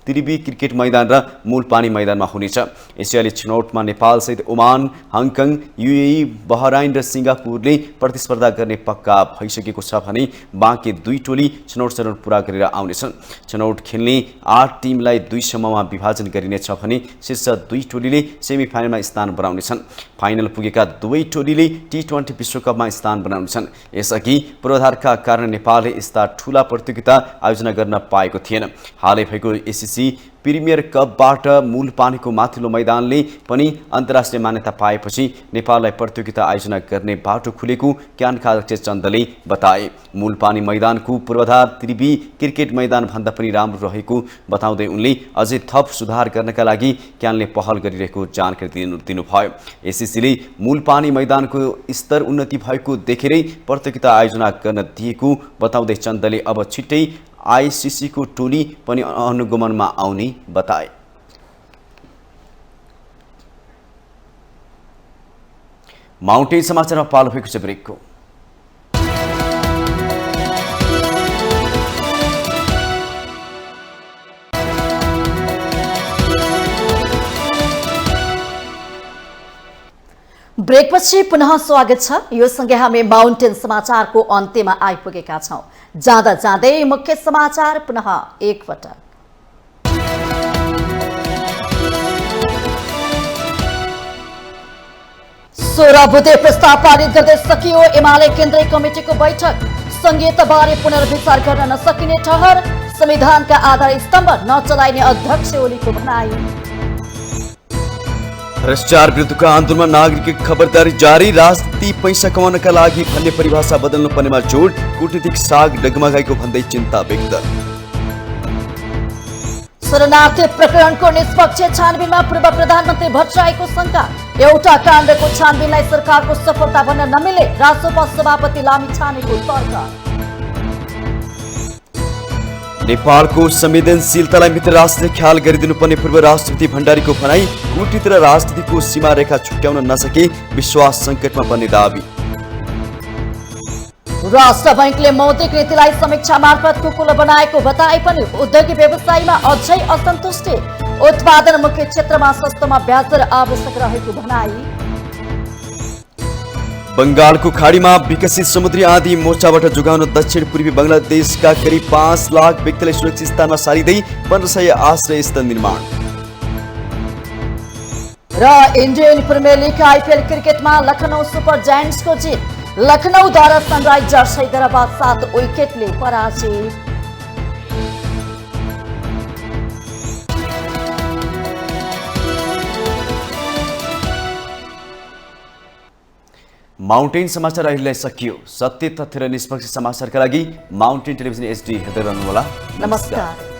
त्रिवी क्रिकेट मैदान र मूलपानी मैदानमा हुनेछ। एसियाली छनौटमा नेपालसहित ओमान, हङकङ, युएई, बहराइन र सिङ्गापुरले प्रतिस्पर्धा गर्ने पक्का भइसकेको छ भने बाँकी 2 टोली छनौट पूरा गरेर आउनेछन्। छनौट खेल्ने 8 टिमलाई 2 समूहमा विभाजन गरिनेछ भने शीर्ष 2 टोलीले सेमिफाइनलमा स्थान बनाउनेछन्। फाइनल पुगेका 2 टोलीले टी20 विश्वकपमा स्थान बनाउनेछन्। यसअघि पूर्वाधारका कारण नेपालले यस्ता ठूला प्रतियोगिता आयोजना गर्न पाएको थिएन। हालै भएको एसीसी प्रिमियर कपबाट मूलपानीको माथिल्लो मैदानले पनि अन्तर्राष्ट्रिय मान्यता पाएपछि नेपाललाई प्रतियोगिता आयोजना गर्ने बाटो खुलेको क्यानका अध्यक्ष चन्दले बताए। मूलपानी मैदानको पूर्वाधार त्रिवी क्रिकेट मैदान भन्दा पनि राम्रो रहेको बताउँदै उनले अझै थप सुधार गर्नका लागि क्यानले पहल गरिरहेको जानकारी दिनुभयो। एसीसीले मूलपानी मैदानको स्तर उन्नति भएको देखेरै प्रतियोगिता आयोजना गर्न दिएको बताउँदै चन्दले अब छिट्टै आईसीसी को टोली पनि अनुगमनमा आउने बताए। माउन्टेन समाचारमा पालो भएको छ ब्रेकको। ब्रेकपछि पुनः स्वागत छ। यो सँगै हामी माउन्टेन समाचारको अन्त्यमा आइपुगेका छौं। जाँदा जाँदै मुख्य समाचार पुनः एकपटक। सोह्र बुँदे प्रस्ताव पारित गर्दै सकियो एमाले केन्द्रीय कमिटिको बैठक। संहिताबारे पुनर्विचार गर्न नसकिने ठहर। संविधानका आधार स्तम्भ नचलाइने अध्यक्ष ओलीको भनाई। भ्रष्टाचार विरुद्धको आन्दोलनमा नागरिक खबरदारी जारी। राजनीति पैसा कमाउनका लागि भन्ने परिभाषा बदल्नु पर्नेमा जोड। कूटनीतिक साग डगमगाएको भन्दै चिन्ता व्यक्त। शरणार्थी प्रकरणको निष्पक्ष छानबिनमा पूर्व प्रधानमन्त्री भट्टराईको शंका। एउटा काण्डको छानबिनलाई सरकारको सफलता भन्न नमिले रासोपा सभापति लामिछानेको तर्क। नेपालको संवेदनशीलतालाई मित्र राष्ट्रले ख्याल गरिदिनुपर्ने पूर्व राष्ट्रपति भण्डारीको भनाई। कूटनीति र राजनीतिको सीमा रेखा छुट्याउन नसके विश्वास संकटमा पर्ने दावी। राष्ट्र बैंकले मौद्रिक नीतिलाई समीक्षा मार्फत कुकुलो बनाएको बताए पनि उद्योगी व्यवसायमा अझै असन्तुष्टि। उत्पादन मुख्य क्षेत्रमा सस्तोमा ब्याज दर आवश्यक रहेको भनाई। बंगालको खाडीमा विकसित समुद्री आँधी मोर्चाबाट जोगाउन दक्षिण पूर्वी बंगलादेशका करिब 5 लाख व्यक्तिलाई सुरक्षित स्थानमा सारिँदै 1500 आश्रय स्थल निर्माण। र इन्डियन प्रिमियर लिग आइपिएल क्रिकेटमा लखनऊ सुपर जायन्ट्सको जित। लखनऊद्वारा सनराइजर्स हैदराबाद 7 विकेटले पराजित। माउन्टेन समाचार अहिलेलाई सकियो। सत्य तथ्य र निष्पक्ष समाचारका लागि माउन्टेन टेलिभिजन HD हेर्दै रहनुहोला। नमस्कार।